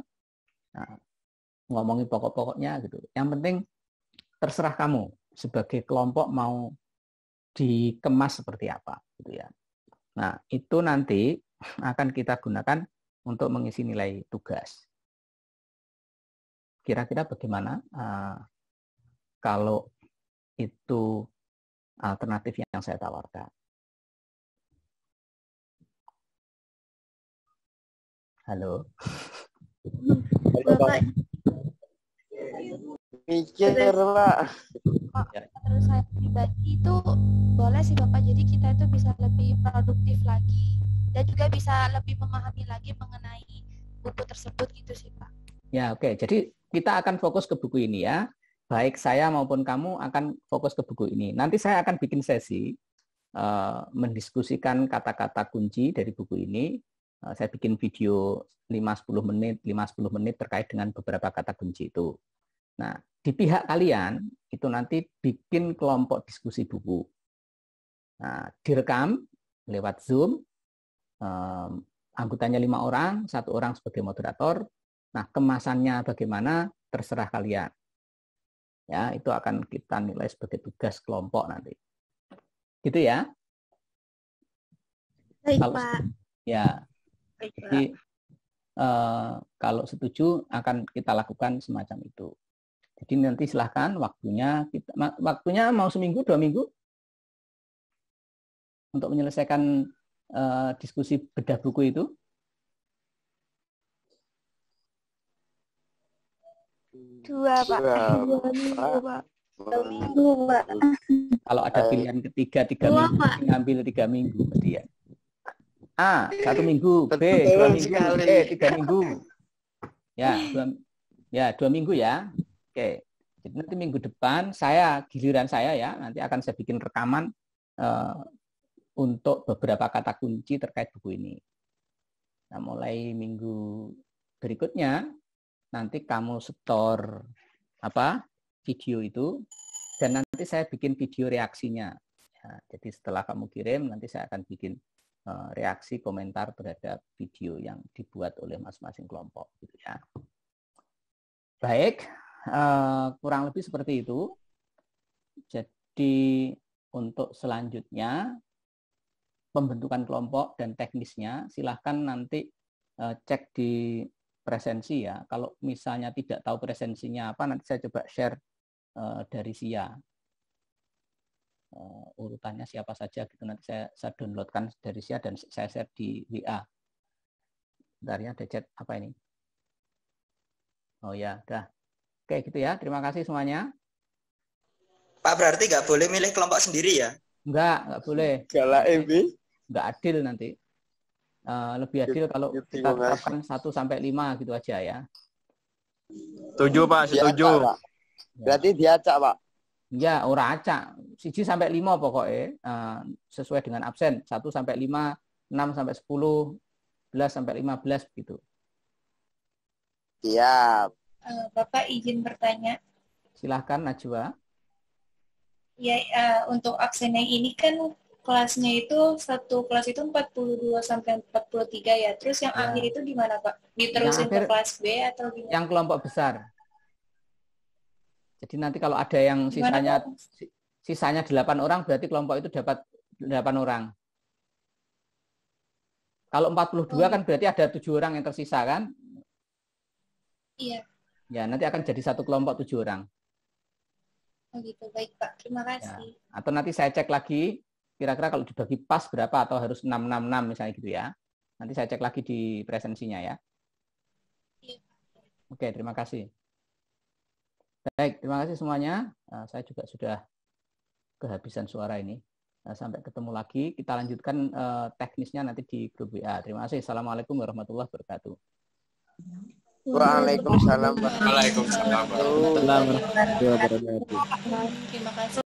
[SPEAKER 1] ngomongin pokok-pokoknya gitu. Yang penting terserah kamu sebagai kelompok mau dikemas seperti apa gitu ya. Nah, itu nanti akan kita gunakan untuk mengisi nilai tugas. Kira-kira bagaimana kalau itu alternatif yang saya tawarkan? Halo.
[SPEAKER 7] Bapak,
[SPEAKER 4] Mikir, Pak.
[SPEAKER 2] Menurut saya pribadi itu boleh sih Bapak, jadi kita itu bisa lebih produktif lagi dan juga bisa lebih memahami lagi mengenai buku tersebut gitu sih Pak.
[SPEAKER 1] Ya, oke. Jadi kita akan fokus ke buku ini ya. Baik saya maupun kamu akan fokus ke buku ini. Nanti saya akan bikin sesi mendiskusikan kata-kata kunci dari buku ini. Saya bikin video 5-10 menit terkait dengan beberapa kata kunci itu. Nah, di pihak kalian itu nanti bikin kelompok diskusi buku. Nah, direkam lewat Zoom, anggotanya 5 orang, 1 orang sebagai moderator. Nah, kemasannya bagaimana terserah kalian. Ya, itu akan kita nilai sebagai tugas kelompok nanti. Gitu ya.
[SPEAKER 7] Baik,
[SPEAKER 1] Kalau
[SPEAKER 7] Pak.
[SPEAKER 1] ya,
[SPEAKER 7] Baik, Pak.
[SPEAKER 1] jadi kalau setuju akan kita lakukan semacam itu. Jadi nanti silahkan waktunya mau seminggu, 2 minggu untuk menyelesaikan diskusi bedah buku itu.
[SPEAKER 2] Dua, Pak.
[SPEAKER 7] Dua minggu, Pak. 2 minggu, Pak.
[SPEAKER 1] Kalau ada pilihan ketiga 3 minggu, ngambil 3 minggu berarti ya. A, 1 minggu, B, 2 minggu, C, 3 minggu. Ya, 2 minggu ya. Oke. Jadi nanti minggu depan giliran saya ya, nanti akan saya bikin rekaman untuk beberapa kata kunci terkait buku ini. Nah, mulai minggu berikutnya nanti kamu setor video itu dan nanti saya bikin video reaksinya. Ya, jadi setelah kamu kirim nanti saya akan bikin reaksi komentar terhadap video yang dibuat oleh masing-masing kelompok gitu ya. Baik, kurang lebih seperti itu. Jadi untuk selanjutnya pembentukan kelompok dan teknisnya silahkan nanti cek di presensi ya. Kalau misalnya tidak tahu presensinya apa, nanti saya coba share dari SIA. Urutannya siapa saja gitu, nanti saya downloadkan dari SIA dan saya share di WA. Bentar ya, ada chat apa ini? Oh ya, udah. Oke gitu ya, terima kasih semuanya.
[SPEAKER 5] Pak, berarti nggak boleh milih kelompok sendiri ya?
[SPEAKER 1] Nggak boleh.
[SPEAKER 4] Galak MB.
[SPEAKER 1] Nggak adil nanti. Lebih adil kalau kita tetapkan 1 sampai 5 gitu aja ya.
[SPEAKER 6] Setuju, Pak, setuju.
[SPEAKER 4] Diacak, Pak. Berarti diacak, Pak.
[SPEAKER 1] Ya, ora acak. 1 sampai 5 pokoknya. Sesuai dengan absen. 1 sampai 5, 6 sampai 10, 11 sampai 15 begitu.
[SPEAKER 4] Siap.
[SPEAKER 8] Bapak izin bertanya.
[SPEAKER 1] Silahkan Najwa.
[SPEAKER 8] Ya, untuk absen yang ini kan kelasnya itu satu kelas itu 42 sampai 43 ya. Terus yang akhir itu gimana, Pak? Diterusin ke kelas B atau gimana?
[SPEAKER 1] Yang kelompok besar. Jadi nanti kalau ada yang sisanya 8 orang berarti kelompok itu dapat 8 orang. Kalau 42 kan berarti ada 7 orang yang tersisa kan?
[SPEAKER 8] Iya.
[SPEAKER 1] Ya, nanti akan jadi satu kelompok 7 orang.
[SPEAKER 8] Oh gitu, baik Pak. Terima kasih.
[SPEAKER 1] Ya. Atau nanti saya cek lagi, kira-kira kalau dibagi pas berapa atau harus 666 misalnya gitu ya. Nanti saya cek lagi di presensinya ya.
[SPEAKER 8] Iya.
[SPEAKER 1] Oke, terima kasih. Baik, terima kasih semuanya. Saya juga sudah kehabisan suara ini. Sampai ketemu lagi. Kita lanjutkan teknisnya nanti di grup WA. Terima kasih. Assalamualaikum warahmatullahi wabarakatuh.
[SPEAKER 4] Waalaikumsalam.
[SPEAKER 3] Waalaikumsalam.
[SPEAKER 1] Warahmatullahi wabarakatuh.
[SPEAKER 8] Terima kasih.